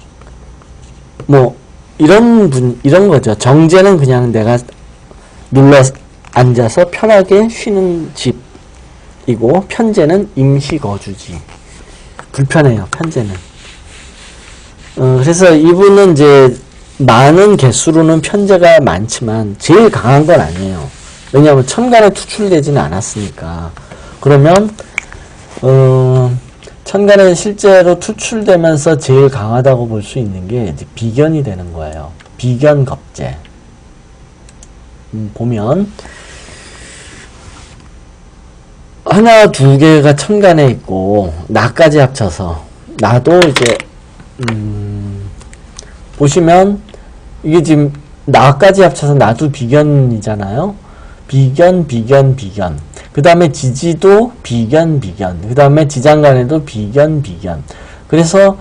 뭐, 이런 거죠. 정제는 그냥 내가 눌러 앉아서 편하게 쉬는 집이고, 편제는 임시거주지. 불편해요, 편제는. 그래서 이분은 이제 많은 개수로는 편제가 많지만 제일 강한 건 아니에요. 왜냐하면 천간에 투출되지는 않았으니까. 그러면 천간에 실제로 투출되면서 제일 강하다고 볼 수 있는 게 이제 비견이 되는 거예요. 비견겁재. 보면 하나, 두 개가 천간에 있고 나까지 합쳐서 나도 이제 보시면 이게 지금 나까지 합쳐서 나도 비견이잖아요. 비견. 그 다음에 지지도 비견. 그 다음에 지장간에도 비견. 그래서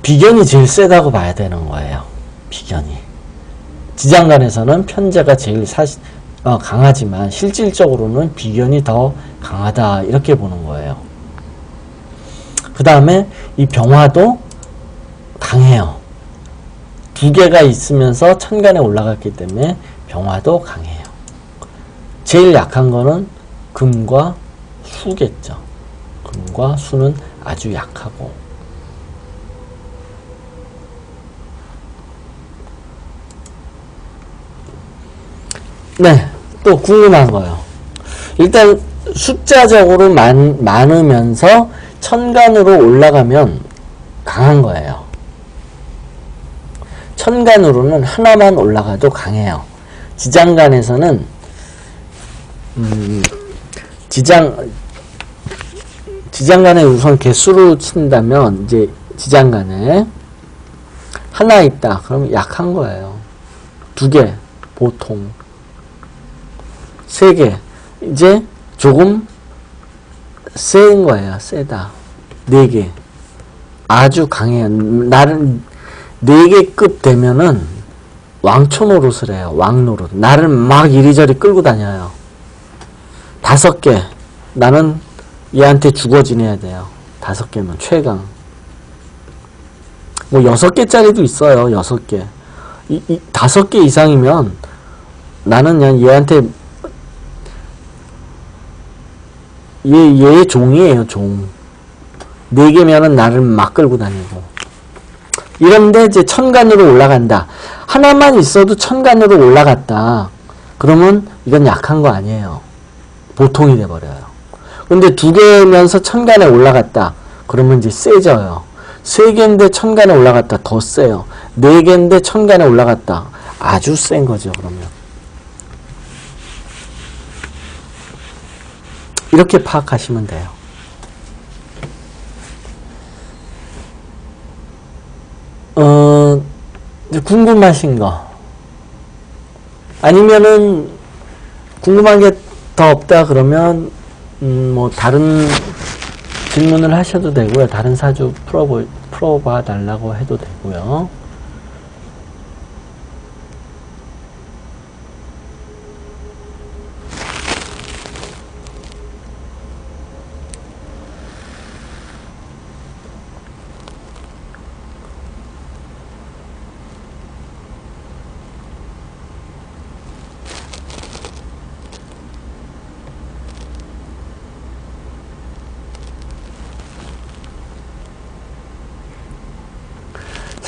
비견이 제일 세다고 봐야 되는 거예요. 비견이. 지장간에서는 편제가 제일 강하지만 실질적으로는 비견이 더 강하다 이렇게 보는 거예요. 그 다음에 이 병화도 강해요. 두 개가 있으면서 천간에 올라갔기 때문에 병화도 강해요. 제일 약한 거는 금과 수겠죠. 금과 수는 아주 약하고. 네, 또 궁금한 거요. 일단 숫자적으로 많으면서 천간으로 올라가면 강한 거예요. 천간으로는 하나만 올라가도 강해요. 지장간에서는 지장간에 우선 개수로 친다면 이제 지장간에 하나 있다. 그러면 약한 거예요. 두 개 보통. 세 개 이제 조금 센 거예요. 세다. 네 개 아주 강해요. 나를 4개급 되면은 왕초 노릇을 해요. 왕노릇. 나를 막 이리저리 끌고 다녀요. 5개. 나는 얘한테 주거 지내야 돼요. 5개면 최강. 뭐 6개짜리도 있어요. 6개. 5개 이상이면 나는 그냥 얘한테 얘의 종이에요. 종. 4개면은 나를 막 끌고 다니고. 이런데 이제 천간으로 올라간다. 하나만 있어도 천간으로 올라갔다. 그러면 이건 약한 거 아니에요. 보통이 돼버려요. 근데 2개면서 천간에 올라갔다. 그러면 이제 세져요. 3개인데 천간에 올라갔다. 더 세요. 4개인데 천간에 올라갔다. 아주 센 거죠. 그러면. 이렇게 파악하시면 돼요. 궁금하신 거 아니면은 궁금한 게 더 없다 그러면 뭐 다른 질문을 하셔도 되고요. 다른 사주 풀어봐 달라고 해도 되고요.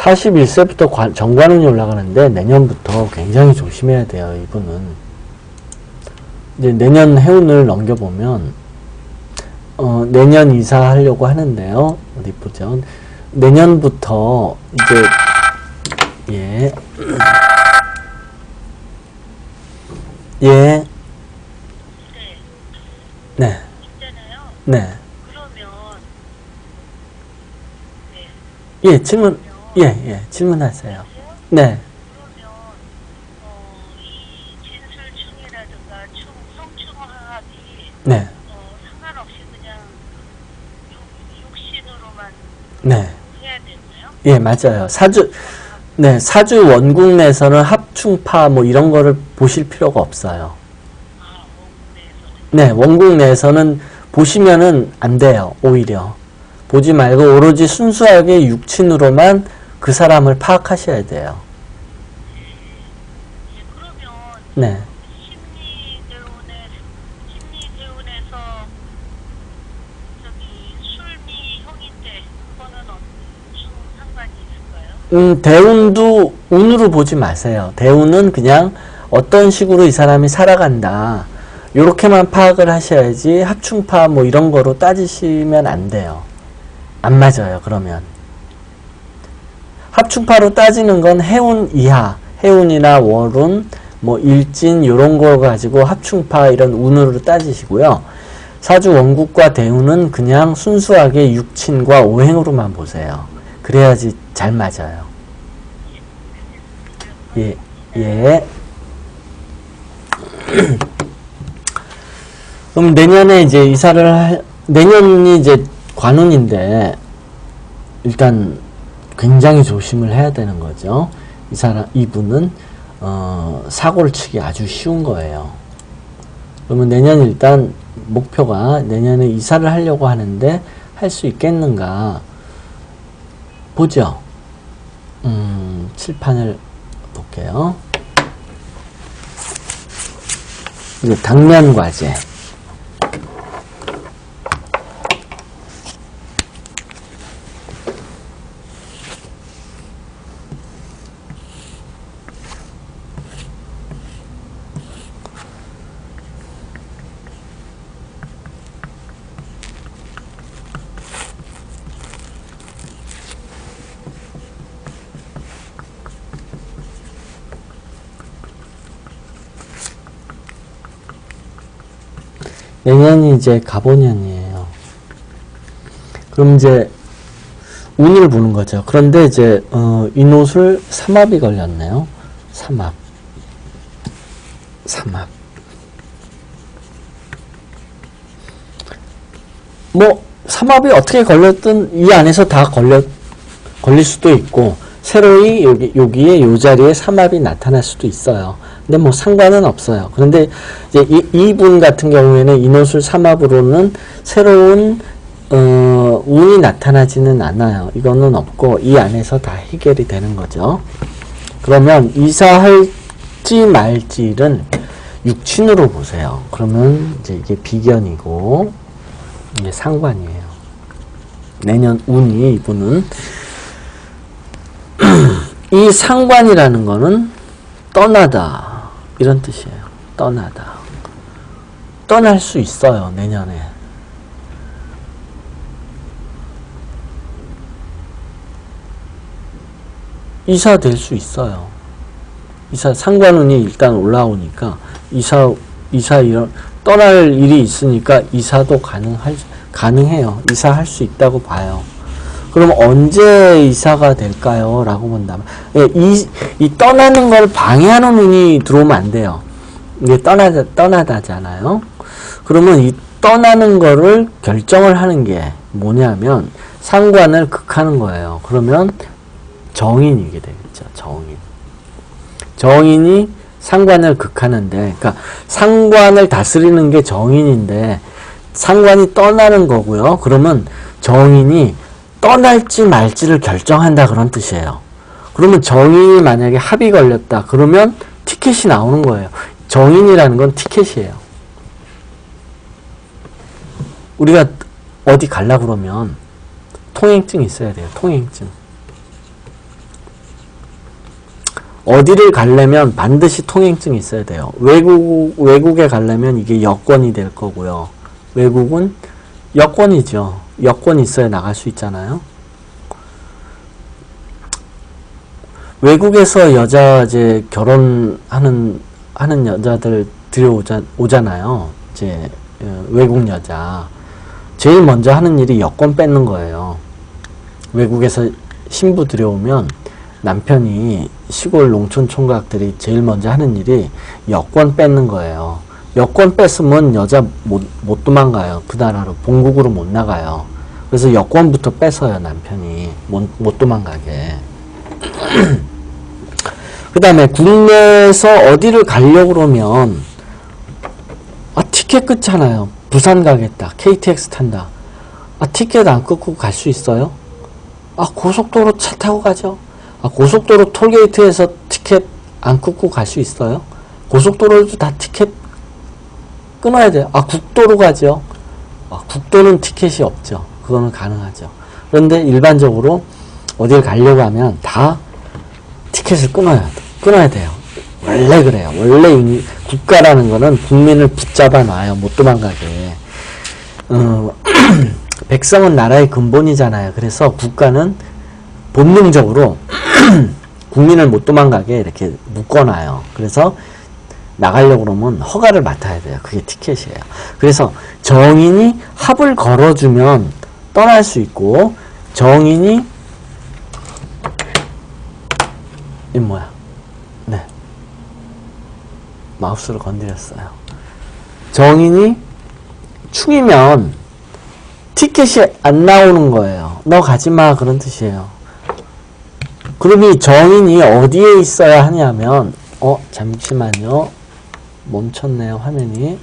41세부터 정관운이 올라가는데 내년부터 굉장히 조심해야 돼요. 이분은 이제 내년 해운을 넘겨보면 내년 이사하려고 하는데요. 어디 보죠. 내년부터 이제 예. 예. 네. 있잖아요. 네. 그러면 네. 예, 질문, 예, 질문하세요. 네. 그러면 이 진술충이라든가 성충화합이 네. 상관없이 그냥 육신으로만 네. 해야 되나요? 예, 맞아요. 네, 사주 원국 내에서는 합충파 뭐 이런 거를 보실 필요가 없어요. 원군에서는. 네, 원국 내에서는 보시면은 안 돼요. 오히려. 보지 말고 오로지 순수하게 육친으로만 그 사람을 파악하셔야 돼요. 그러면 네. 심리대운에서 저기 술미형인데 그거는 무슨 상관이 있을까요? 대운도 운으로 보지 마세요. 대운은 그냥 어떤 식으로 이 사람이 살아간다. 요렇게만 파악을 하셔야지 합충파 뭐 이런 거로 따지시면 안 돼요. 안 맞아요, 그러면. 합충파로 따지는 건 해운 이하, 해운이나 월운, 뭐 일진 요런 거 가지고 합충파 이런 운으로 따지시고요. 사주 원국과 대운은 그냥 순수하게 육친과 오행으로만 보세요. 그래야지 잘 맞아요. 예, 예. 그럼 내년에 이제 내년이 이제 관운인데, 일단 굉장히 조심을 해야 되는 거죠. 이분은, 사고를 치기 아주 쉬운 거예요. 그러면 내년 일단 목표가 내년에 이사를 하려고 하는데 할 수 있겠는가 보죠. 칠판을 볼게요. 이제 당면 과제. 내년이 이제 갑오년이에요. 그럼 이제 운을 보는 거죠. 그런데 이제 인옷을 삼합이 걸렸네요. 삼합. 뭐 삼합이 어떻게 걸렸든 이 안에서 다 걸릴 수도 있고 새로이 여기에 요 자리에 삼합이 나타날 수도 있어요. 근데 뭐 상관은 없어요. 그런데 이제 이분 같은 경우에는 인옷을 삼합으로는 새로운 운이 나타나지는 않아요. 이거는 없고 이 안에서 다 해결이 되는 거죠. 그러면 이사할지 말지는 육친으로 보세요. 그러면 이제 이게 비견이고 이게 상관이에요. 내년 운이 이분은 이 상관이라는 거는 떠나다 이런 뜻이에요. 떠나다. 떠날 수 있어요. 내년에. 이사 될 수 있어요. 상관운이 일단 올라오니까 이런 떠날 일이 있으니까 이사도 가능해요. 이사할 수 있다고 봐요. 그럼 언제 이사가 될까요? 라고 본다면, 이 떠나는 걸 방해하는 운이 들어오면 안 돼요. 이게 떠나다잖아요. 그러면 이 떠나는 거를 결정을 하는 게 뭐냐면, 상관을 극하는 거예요. 그러면 정인이게 되겠죠. 정인이 상관을 극하는데, 그러니까 상관을 다스리는 게 정인인데, 상관이 떠나는 거고요. 그러면 정인이 떠날지 말지를 결정한다 그런 뜻이에요. 그러면 정인이 만약에 합이 걸렸다 그러면 티켓이 나오는 거예요. 정인이라는 건 티켓이에요. 우리가 어디 가려고 그러면 통행증이 있어야 돼요. 통행증. 어디를 가려면 반드시 통행증이 있어야 돼요. 외국에 가려면 이게 여권이 될 거고요. 외국은 여권이죠. 여권이 있어야 나갈 수 있잖아요. 외국에서 여자 이제 결혼하는 여자들 오잖아요. 이제 외국 여자 제일 먼저 하는 일이 여권 뺏는 거예요. 외국에서 신부 들여오면 남편이 시골 농촌 총각들이 제일 먼저 하는 일이 여권 뺏는 거예요. 여권 뺏으면 여자 못 도망가요. 그 나라로 본국으로 못 나가요. 그래서 여권부터 뺏어요. 남편이 못 도망가게. 그 다음에 국내에서 어디를 가려고 그러면 티켓 끊잖아요. 부산 가겠다. KTX 탄다. 티켓 안 끊고 갈 수 있어요? 고속도로 차 타고 가죠. 고속도로 톨게이트에서 티켓 안 끊고 갈 수 있어요? 고속도로도 다 티켓 끊어야 돼요. 국도로 가죠. 국도는 티켓이 없죠. 그거는 가능하죠. 그런데 일반적으로 어딜 가려고 하면 다 티켓을 끊어야 돼요. 원래 그래요. 원래 국가라는 거는 국민을 붙잡아 놔요. 못 도망가게. 백성은 나라의 근본이잖아요. 그래서 국가는 본능적으로 국민을 못 도망가게 이렇게 묶어놔요. 그래서 나가려고 그러면 허가를 맡아야 돼요. 그게 티켓이에요. 그래서 정인이 합을 걸어주면 떠날 수 있고, 정인이 이 뭐야? 네, 마우스를 건드렸어요. 정인이 충이면 티켓이 안 나오는 거예요. 너 가지마 그런 뜻이에요. 그럼 이 정인이 어디에 있어야 하냐면 잠시만요. 멈췄네요. 화면이.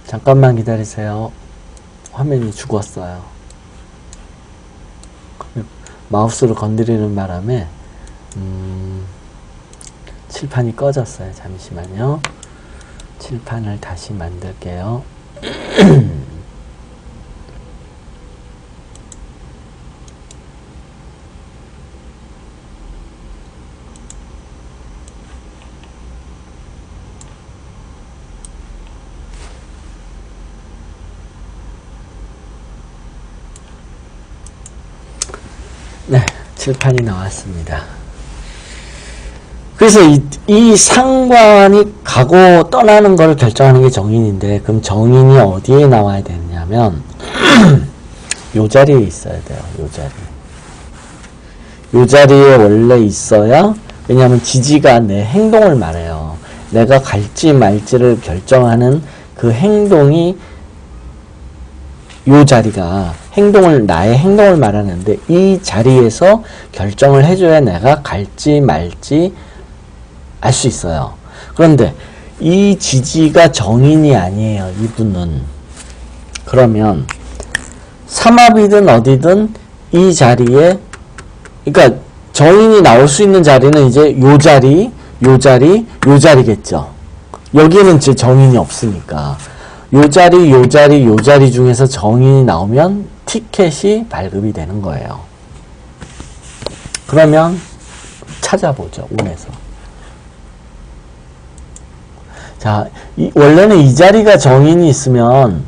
잠깐만 기다리세요. 화면이 죽었어요. 마우스를 건드리는 바람에 칠판이 꺼졌어요. 잠시만요. 칠판을 다시 만들게요. 네, 칠판이 나왔습니다. 그래서 이 상관이 가고 떠나는 걸 결정하는 게 정인인데, 그럼 정인이 어디에 나와야 되냐면 요 자리에 있어야 돼요. 요 자리. 요 자리에 원래 있어야, 왜냐하면 지지가 내 행동을 말해요. 내가 갈지 말지를 결정하는 그 행동이, 요 자리가 나의 행동을 말하는데, 이 자리에서 결정을 해줘야 내가 갈지 말지 알 수 있어요. 그런데 이 지지가 정인이 아니에요. 이분은. 그러면 삼합이든 어디든 이 자리에, 그러니까 정인이 나올 수 있는 자리는 이제 요 자리, 요 자리, 요 자리겠죠. 여기에는 이제 정인이 없으니까 요 자리, 요 자리, 요 자리 중에서 정인이 나오면 티켓이 발급이 되는 거예요. 그러면 찾아보죠. 운에서. 자, 원래는 이 자리가 정인이 있으면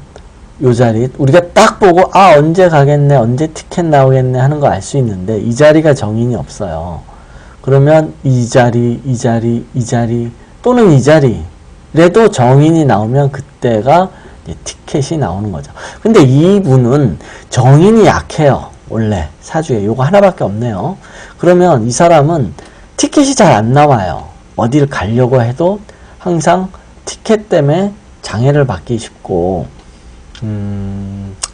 요 자리 우리가 딱 보고 언제 가겠네, 언제 티켓 나오겠네 하는 거 알 수 있는데, 이 자리가 정인이 없어요. 그러면 이 자리, 이 자리, 이 자리 또는 이 자리라도 정인이 나오면 그때가 티켓이 나오는 거죠. 근데 이분은 정인이 약해요. 원래 사주에 요거 하나밖에 없네요. 그러면 이 사람은 티켓이 잘 안 나와요. 어디를 가려고 해도 항상 티켓 때문에 장애를 받기 쉽고,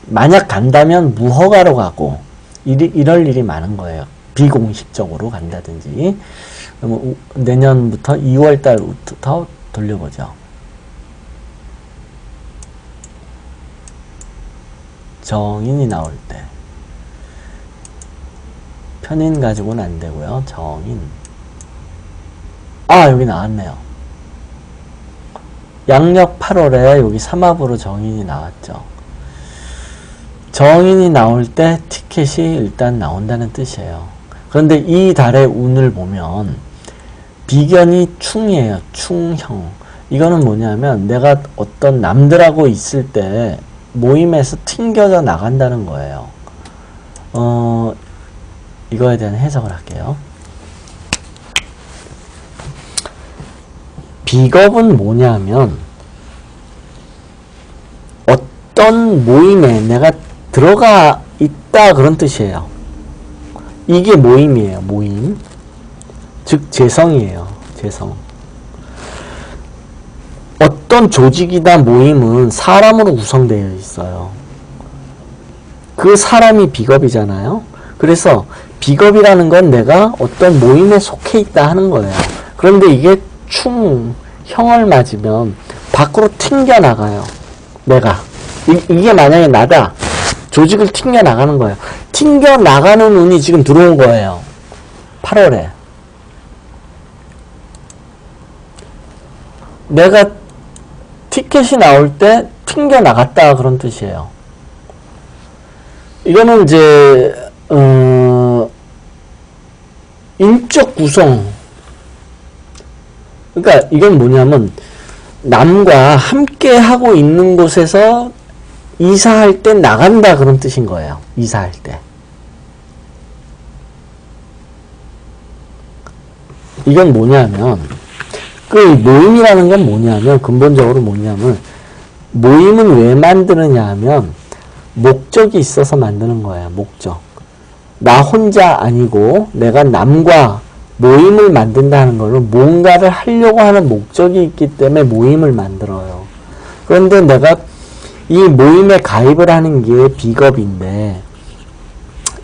만약 간다면 무허가로 가고 이럴 일이 많은 거예요. 비공식적으로 간다든지. 그러면 내년부터 2월달부터 돌려보죠. 정인이 나올 때 편인 가지고는 안 되고요. 정인. 여기 나왔네요. 양력 8월에 여기 삼합으로 정인이 나왔죠. 정인이 나올 때 티켓이 일단 나온다는 뜻이에요. 그런데 이 달의 운을 보면 비견이 충이에요. 충형. 이거는 뭐냐면 내가 어떤 남들하고 있을 때 모임에서 튕겨져 나간다는 거예요. 이거에 대한 해석을 할게요. 비겁은 뭐냐면 어떤 모임에 내가 들어가 있다 그런 뜻이에요. 이게 모임이에요. 모임. 즉 재성이에요. 재성. 어떤 조직이다 모임은 사람으로 구성되어 있어요. 그 사람이 비겁이잖아요. 그래서 비겁이라는 건 내가 어떤 모임에 속해 있다 하는 거예요. 그런데 이게 형을 맞으면 밖으로 튕겨나가요. 내가. 이게 만약에 나다. 조직을 튕겨나가는 거예요. 튕겨나가는 운이 지금 들어온 거예요. 8월에. 내가 티켓이 나올 때 튕겨나갔다 그런 뜻이에요. 이거는 이제 인적 구성. 그러니까 이건 뭐냐면 남과 함께 하고 있는 곳에서 이사할 때 나간다 그런 뜻인 거예요. 이사할 때. 이건 뭐냐면 그 모임이라는 건 뭐냐면 근본적으로 뭐냐면 모임은 왜 만드느냐 하면 목적이 있어서 만드는 거예요. 목적. 나 혼자 아니고 내가 남과 모임을 만든다는 거는 뭔가를 하려고 하는 목적이 있기 때문에 모임을 만들어요. 그런데 내가 이 모임에 가입을 하는 게 비겁인데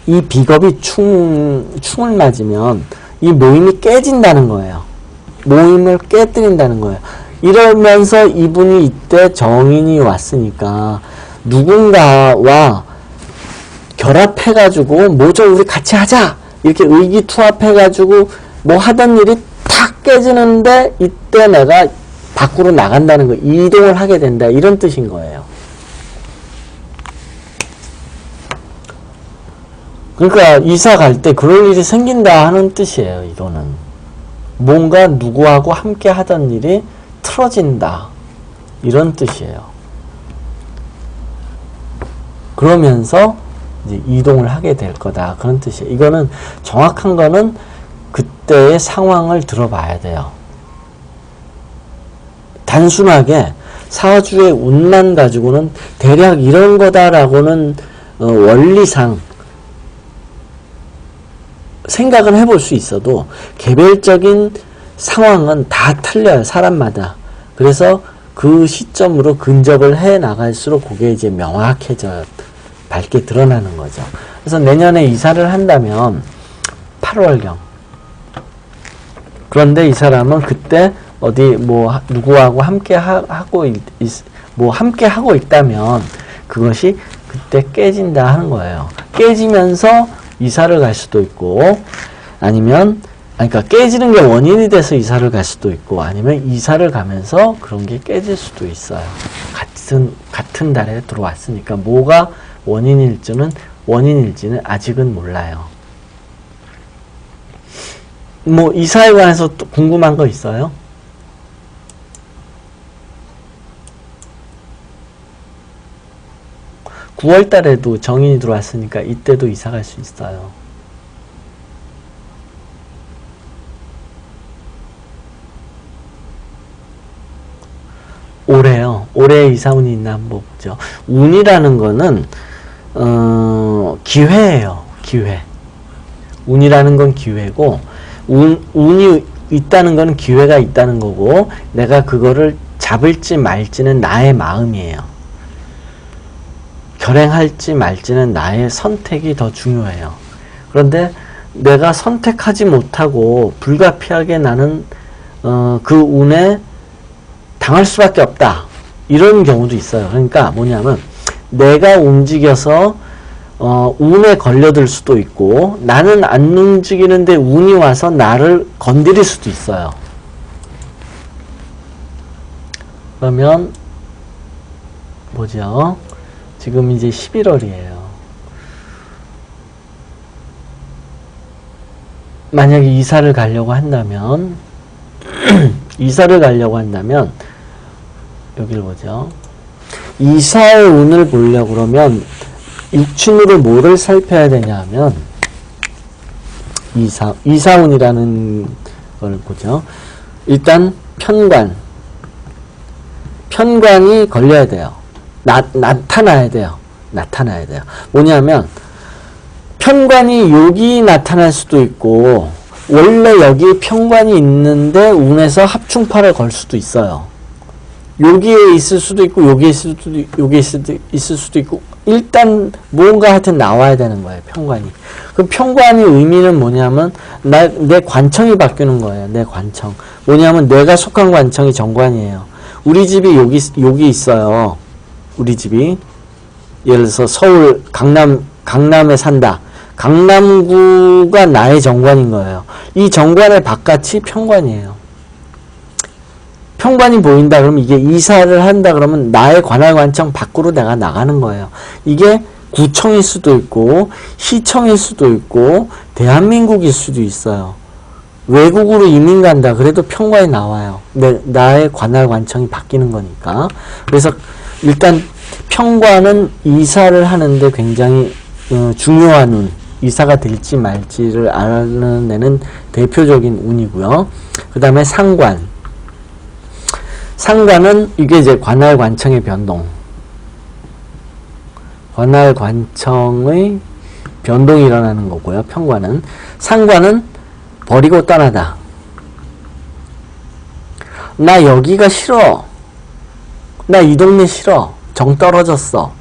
이 비겁이 충을 맞으면 이 모임이 깨진다는 거예요. 모임을 깨뜨린다는 거예요. 이러면서 이분이 이때 정인이 왔으니까 누군가와 결합해가지고 뭐죠 우리 같이 하자 이렇게 의기투합해가지고 뭐 하던 일이 탁 깨지는데 이때 내가 밖으로 나간다는 거 이동을 하게 된다 이런 뜻인 거예요. 그러니까 이사 갈 때 그럴 일이 생긴다 하는 뜻이에요. 이거는 뭔가 누구하고 함께 하던 일이 틀어진다 이런 뜻이에요. 그러면서 이제 이동을 하게 될 거다 그런 뜻이에요. 이거는 정확한 거는 그때의 상황을 들어봐야 돼요. 단순하게 사주의 운만 가지고는 대략 이런 거다라고는 원리상 생각은 해볼 수 있어도 개별적인 상황은 다 틀려요. 사람마다. 그래서 그 시점으로 근접을 해 나갈수록 그게 이제 명확해져요. 밝게 드러나는 거죠. 그래서 내년에 이사를 한다면 8월경. 그런데 이 사람은 그때 어디 뭐 누구하고 함께 함께 하고 있다면 그것이 그때 깨진다 하는 거예요. 깨지면서 이사를 갈 수도 있고 아니면 그러니까 깨지는 게 원인이 돼서 이사를 갈 수도 있고 아니면 이사를 가면서 그런 게 깨질 수도 있어요. 같은 달에 들어왔으니까 뭐가 원인일지는 아직은 몰라요. 뭐 이사에 관해서 또 궁금한 거 있어요? (9월) 달에도 정인이 들어왔으니까 이때도 이사 갈 수 있어요. 올해요. 올해 이사운이 있나 한번 보죠. 운이라는 거는 기회예요. 기회. 운이라는 건 기회고 운이 있다는 건 기회가 있다는 거고 내가 그거를 잡을지 말지는 나의 마음이에요. 결행할지 말지는 나의 선택이 더 중요해요. 그런데 내가 선택하지 못하고 불가피하게 나는 그 운에 당할 수밖에 없다. 이런 경우도 있어요. 그러니까 뭐냐면 내가 움직여서 운에 걸려들 수도 있고 나는 안 움직이는데 운이 와서 나를 건드릴 수도 있어요. 그러면 뭐죠? 지금 이제 11월이에요. 만약에 이사를 가려고 한다면 여기를 보죠. 이사의 운을 보려고 그러면 육친으로 뭐를 살펴야 되냐 하면 이사운이라는 걸 보죠. 일단 편관이 걸려야 돼요. 나타나야 돼요. 뭐냐면 편관이 여기 나타날 수도 있고 원래 여기 편관이 있는데 운에서 합충파를 걸 수도 있어요. 여기에 있을 수도 있고 여기에 있을 수도 있고 일단 뭔가 하여튼 나와야 되는 거예요. 편관이. 그럼 편관의 의미는 뭐냐면 내 관청이 바뀌는 거예요. 내 관청. 뭐냐면 내가 속한 관청이 정관이에요. 우리 집이 여기 있어요. 우리 집이 예를 들어서 서울 강남에 산다. 강남구가 나의 정관인 거예요. 이 정관의 바깥이 편관이에요. 편관이 보인다 그러면 이게 이사를 한다 그러면 나의 관할 관청 밖으로 내가 나가는 거예요. 이게 구청일 수도 있고 시청일 수도 있고 대한민국일 수도 있어요. 외국으로 이민 간다 그래도 편관이 나와요. 나의 관할 관청이 바뀌는 거니까. 그래서 일단 편관은 이사를 하는데 굉장히 중요한 운, 이사가 될지 말지를 알아내는 대표적인 운이고요. 그 다음에 상관은 이게 이제 관할 관청의 변동. 관할 관청의 변동이 일어나는 거고요. 편관은. 상관은 버리고 떠나다. 나 여기가 싫어. 나 이 동네 싫어. 정 떨어졌어.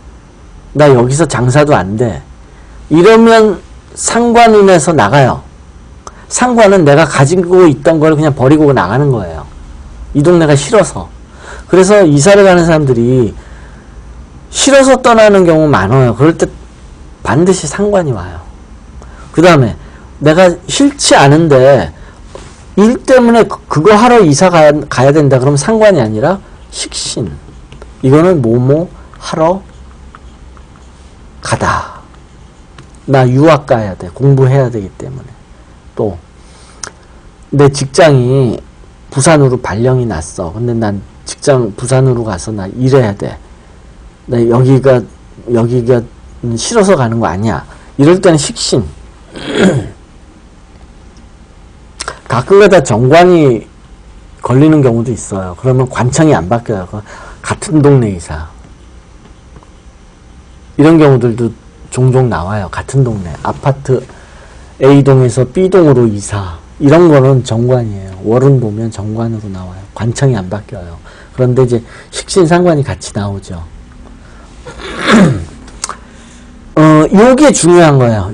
나 여기서 장사도 안 돼. 이러면 상관운에서 나가요. 상관은 내가 가지고 있던 걸 그냥 버리고 나가는 거예요. 이 동네가 싫어서. 그래서 이사를 가는 사람들이 싫어서 떠나는 경우 많아요. 그럴 때 반드시 상관이 와요. 그 다음에 내가 싫지 않은데 일 때문에 그거 하러 이사 가야 된다 그러면 상관이 아니라 식신. 이거는 뭐뭐 하러 가다. 나 유학 가야 돼. 공부해야 되기 때문에. 또 내 직장이 부산으로 발령이 났어. 근데 난 직장 부산으로 가서 나 일해야 돼. 나 여기가 싫어서 가는 거 아니야. 이럴 때는 식신. 가끔가다 정관이 걸리는 경우도 있어요. 그러면 관청이 안 바뀌어요. 같은 동네 이사. 이런 경우들도 종종 나와요. 같은 동네. 아파트 A동에서 B동으로 이사. 이런 거는 정관이에요. 월운 보면 정관으로 나와요. 관청이 안 바뀌어요. 그런데 이제 식신상관이 같이 나오죠. 요게 중요한 거예요.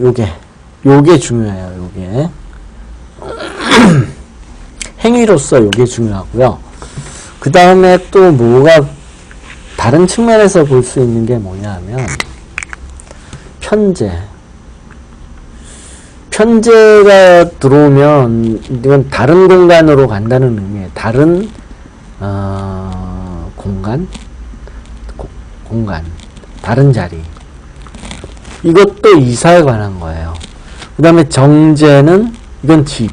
요게 중요해요. 요게. 행위로서 요게 중요하고요. 그 다음에 또 뭐가 다른 측면에서 볼 수 있는 게 뭐냐 하면 편제가 들어오면 이건 다른 공간으로 간다는 의미예요. 다른 공간, 다른 자리. 이것도 이사에 관한 거예요. 그 다음에 정제는 이건 집.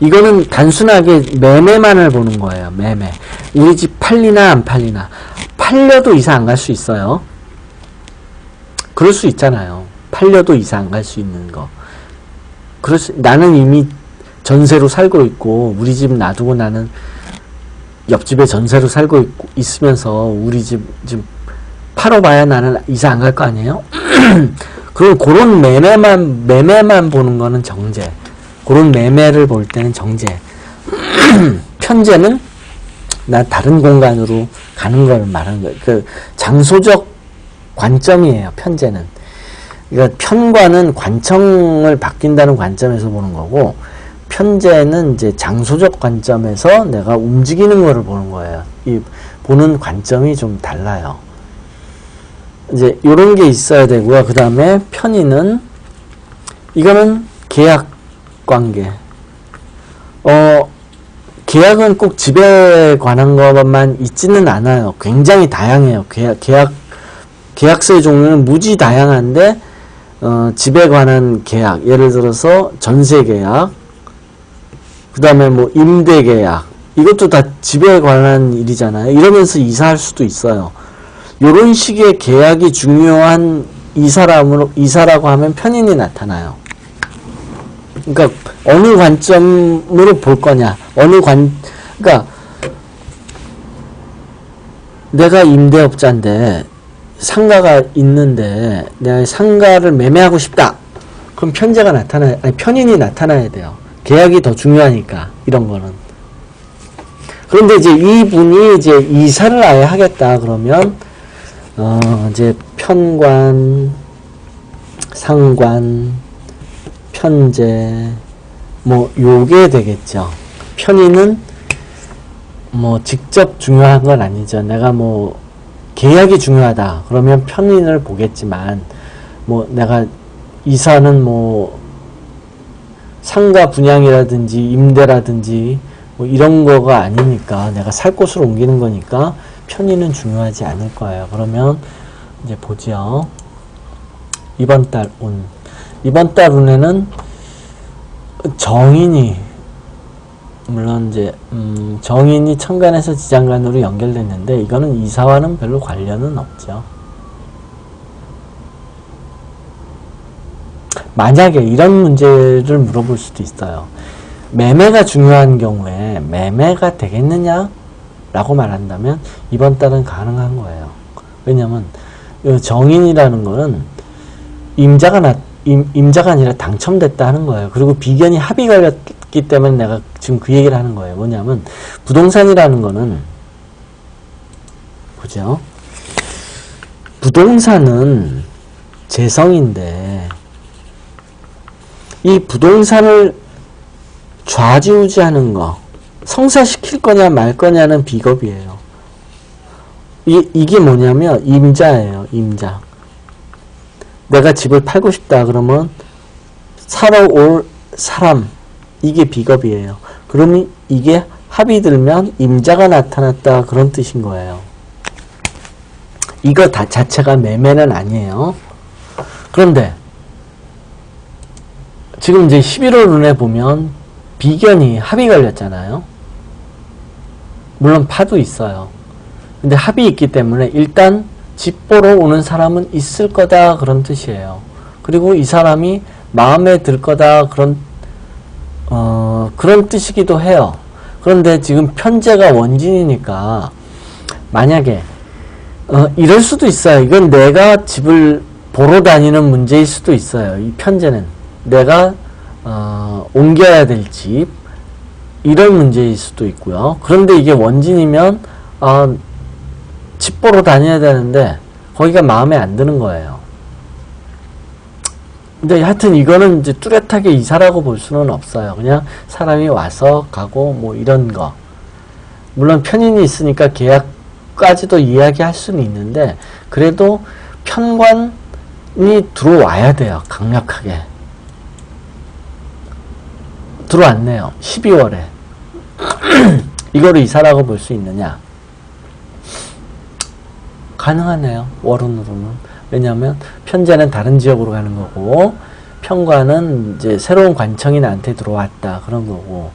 이거는 단순하게 매매만을 보는 거예요. 매매. 우리 집 팔리나 안 팔리나. 팔려도 이사 안 갈 수 있어요. 그럴 수 있잖아요. 팔려도 이사 안 갈 수 있는 거. 나는 이미 전세로 살고 있고 우리 집 놔두고 나는 옆집에 전세로 살고 있으면서 우리 집 지금 팔아봐야 나는 이사 안 갈 거 아니에요? 그리고 그런 매매만 보는 거는 정제. 그런 매매를 볼 때는 정제. 편제는 나 다른 공간으로 가는 걸 말하는 거예요. 그 장소적 관점이에요. 편제는. 그러니까 편관은 관청을 바뀐다는 관점에서 보는 거고, 편제는 이제 장소적 관점에서 내가 움직이는 거를 보는 거예요. 이 보는 관점이 좀 달라요. 이제 요런 게 있어야 되고요. 그 다음에 편의는 이거는 계약 관계. 계약은 꼭 집에 관한 것만 있지는 않아요. 굉장히 다양해요. 계약서의 종류는 무지 다양한데 집에 관한 계약, 예를 들어서 전세 계약, 그 다음에 뭐 임대 계약, 이것도 다 집에 관한 일이잖아요. 이러면서 이사할 수도 있어요. 요런 식의 계약이 중요한 이사라고 하면 편인이 나타나요. 그러니까 어느 관점으로 볼 거냐, 그러니까 내가 임대업자인데 상가가 있는데 내가 상가를 매매하고 싶다. 그럼 편인이 나타나야 돼요. 계약이 더 중요하니까, 이런 거는. 그런데 이제 이분이 이제 이사를 아예 하겠다 그러면 이제 편관, 상관, 편제 뭐 요게 되겠죠. 편인은 뭐 직접 중요한 건 아니죠. 내가 뭐 계약이 중요하다 그러면 편인을 보겠지만, 뭐 내가 이사는 뭐 상가 분양이라든지 임대라든지 뭐 이런 거가 아니니까, 내가 살 곳으로 옮기는 거니까 편의는 중요하지 않을 거예요. 그러면 이제 보죠. 이번 달 운에는 정인이, 물론 이제 정인이 천간에서 지장간으로 연결됐는데 이거는 이사와는 별로 관련은 없죠. 만약에 이런 문제를 물어볼 수도 있어요. 매매가 중요한 경우에 매매가 되겠느냐? 라고 말한다면 이번 달은 가능한 거예요. 왜냐면 정인이라는 거는 임자가 아니라 당첨됐다 하는 거예요. 그리고 비견이 합이 걸렸기 때문에 내가 지금 그 얘기를 하는 거예요. 뭐냐면 부동산이라는 거는, 보죠. 부동산은 재성인데 이 부동산을 좌지우지하는 거, 성사시킬 거냐 말 거냐는 비겁이에요. 이게 뭐냐면 임자예요. 임자. 내가 집을 팔고 싶다 그러면 사러 올 사람, 이게 비겁이에요. 그러면 이게 합이 들면 임자가 나타났다 그런 뜻인 거예요. 이거 자체가 매매는 아니에요. 그런데 지금 이제 11월 운에 보면 비견이 합이 걸렸잖아요. 물론 파도 있어요. 근데 합이 있기 때문에 일단 집 보러 오는 사람은 있을 거다 그런 뜻이에요. 그리고 이 사람이 마음에 들 거다 그런 뜻이기도 해요. 그런데 지금 편제가 원진이니까 만약에 이럴 수도 있어요. 이건 내가 집을 보러 다니는 문제일 수도 있어요. 이 편제는 내가 옮겨야 될 집, 이런 문제일 수도 있고요. 그런데 이게 원진이면 집 보러 다녀야 되는데 거기가 마음에 안 드는 거예요. 근데 하여튼 이거는 이제 뚜렷하게 이사라고 볼 수는 없어요. 그냥 사람이 와서 가고 뭐 이런 거. 물론 편인이 있으니까 계약까지도 이야기할 수는 있는데, 그래도 편관이 들어와야 돼요. 강력하게. 들어왔네요. 12월에. 이거를 이사라고 볼 수 있느냐? 가능하네요. 월운으로는. 왜냐하면 편제는 다른 지역으로 가는 거고, 편관은 이제 새로운 관청이 나한테 들어왔다 그런 거고,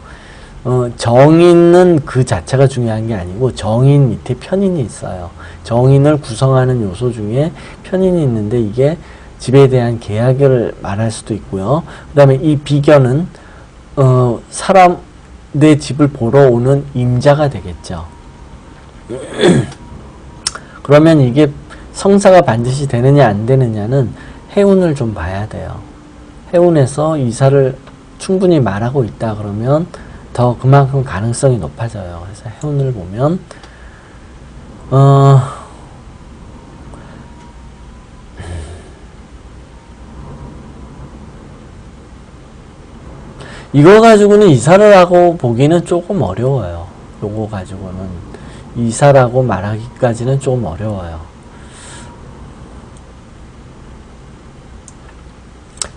정인은 그 자체가 중요한 게 아니고 정인 밑에 편인이 있어요. 정인을 구성하는 요소 중에 편인이 있는데 이게 집에 대한 계약을 말할 수도 있고요. 그 다음에 이 비견은 내 집을 보러 오는 임자가 되겠죠. 그러면 이게 성사가 반드시 되느냐 안 되느냐는 해운을 좀 봐야 돼요. 해운에서 이사를 충분히 말하고 있다 그러면 더 그만큼 가능성이 높아져요. 그래서 해운을 보면 이거 가지고는 이사를 하고 보기는 조금 어려워요. 요거 가지고는 이사라고 말하기까지는 조금 어려워요.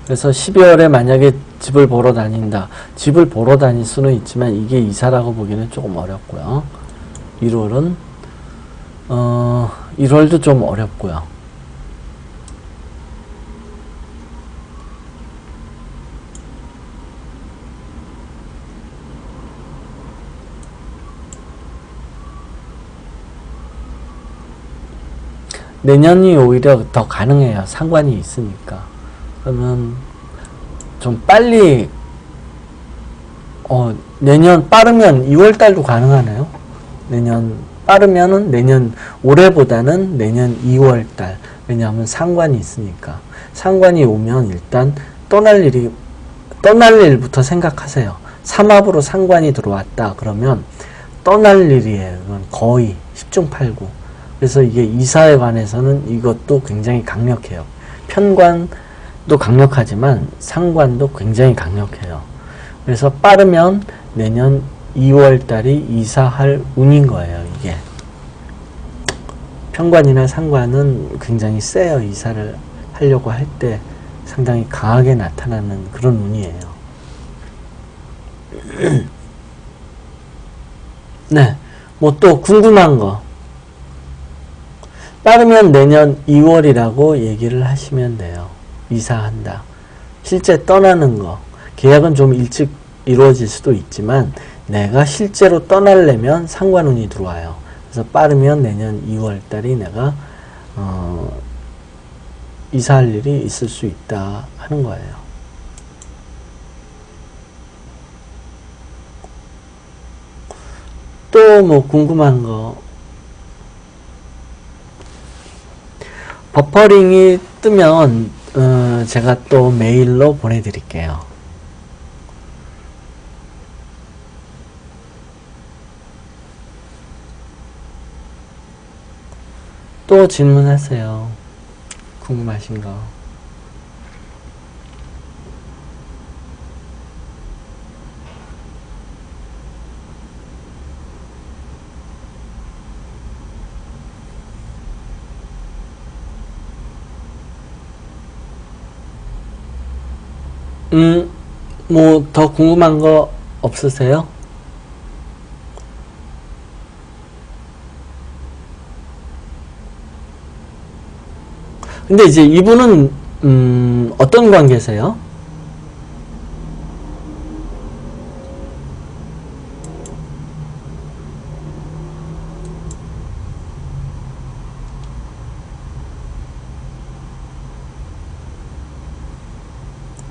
그래서 12월에 만약에 집을 보러 다닌다. 집을 보러 다닐 수는 있지만 이게 이사라고 보기는 조금 어렵고요. 1월은 1월도 좀 어렵고요. 내년이 오히려 더 가능해요. 상관이 있으니까. 그러면 좀 빨리 내년 빠르면 2월달도 가능하네요. 내년 빠르면은 내년 올해보다는 내년 2월달. 왜냐하면 상관이 있으니까. 상관이 오면 일단 떠날 일부터 생각하세요. 삼합으로 상관이 들어왔다 그러면 떠날 일이에요. 이건 거의 10중 8구. 그래서 이게 이사에 관해서는 이것도 굉장히 강력해요. 편관도 강력하지만 상관도 굉장히 강력해요. 그래서 빠르면 내년 2월달이 이사할 운인 거예요. 이게 편관이나 상관은 굉장히 세요. 이사를 하려고 할 때 상당히 강하게 나타나는 그런 운이에요. 네, 뭐 또 궁금한 거 빠르면 내년 2월이라고 얘기를 하시면 돼요. 이사한다. 실제 떠나는 거 계약은 좀 일찍 이루어질 수도 있지만 내가 실제로 떠나려면 상관운이 들어와요. 그래서 빠르면 내년 2월달이 내가 이사할 일이 있을 수 있다 하는 거예요. 또 뭐 궁금한 거 버퍼링이 뜨면 제가 또 메일로 보내드릴게요. 또 질문하세요. 궁금하신 거. 뭐 더 궁금한 거 없으세요? 근데 이제 이분은 어떤 관계세요?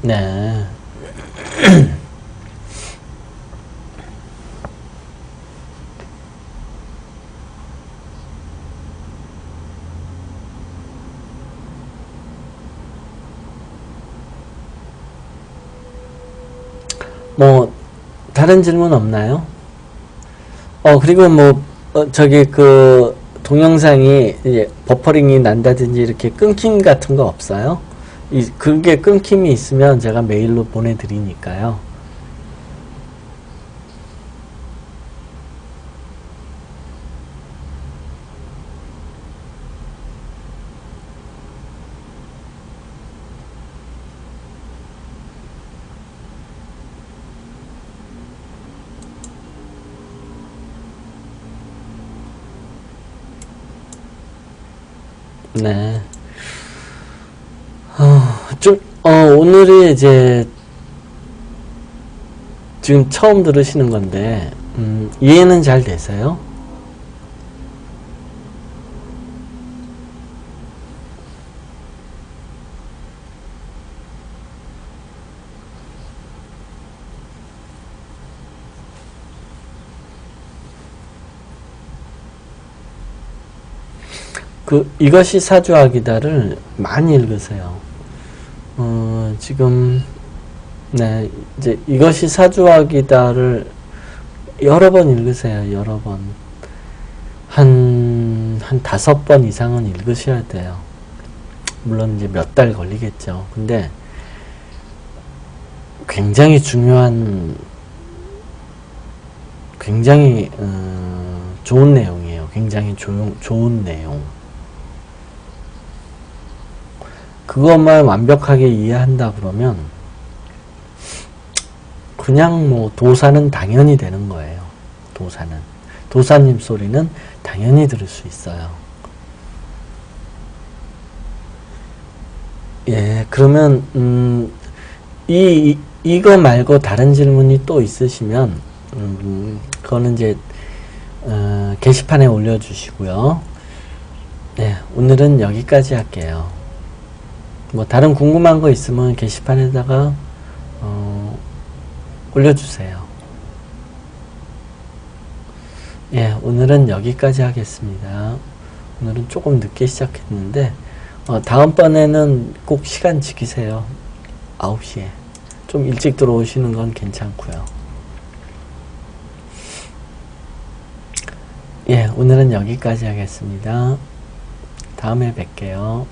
네. 뭐 다른 질문 없나요? 그리고 뭐 저기 그 동영상이 이제 버퍼링이 난다든지 이렇게 끊김 같은 거 없어요? 그게 끊김이 있으면 제가 메일로 보내드리니까요. 네. 오늘이 이제 지금 처음 들으시는 건데 이해는 잘 되세요? 이것이 사주학이다를 많이 읽으세요. 지금 네 이제 이것이 사주학이다를 여러 번 읽으세요. 여러 번 한 5번 이상은 읽으셔야 돼요. 물론 이제 몇 달 걸리겠죠. 근데 굉장히 중요한 굉장히 좋은 내용이에요. 굉장히 좋은 내용. 그것만 완벽하게 이해한다 그러면 그냥 뭐 도사는 당연히 되는 거예요. 도사님 소리는 당연히 들을 수 있어요. 예, 그러면 이거 말고 다른 질문이 또 있으시면 그거는 이제 게시판에 올려주시고요. 네, 오늘은 여기까지 할게요. 뭐 다른 궁금한 거 있으면 게시판에다가 올려주세요. 예, 오늘은 여기까지 하겠습니다. 오늘은 조금 늦게 시작했는데 다음번에는 꼭 시간 지키세요. 9시에 좀 일찍 들어오시는 건 괜찮고요. 예, 오늘은 여기까지 하겠습니다. 다음에 뵐게요.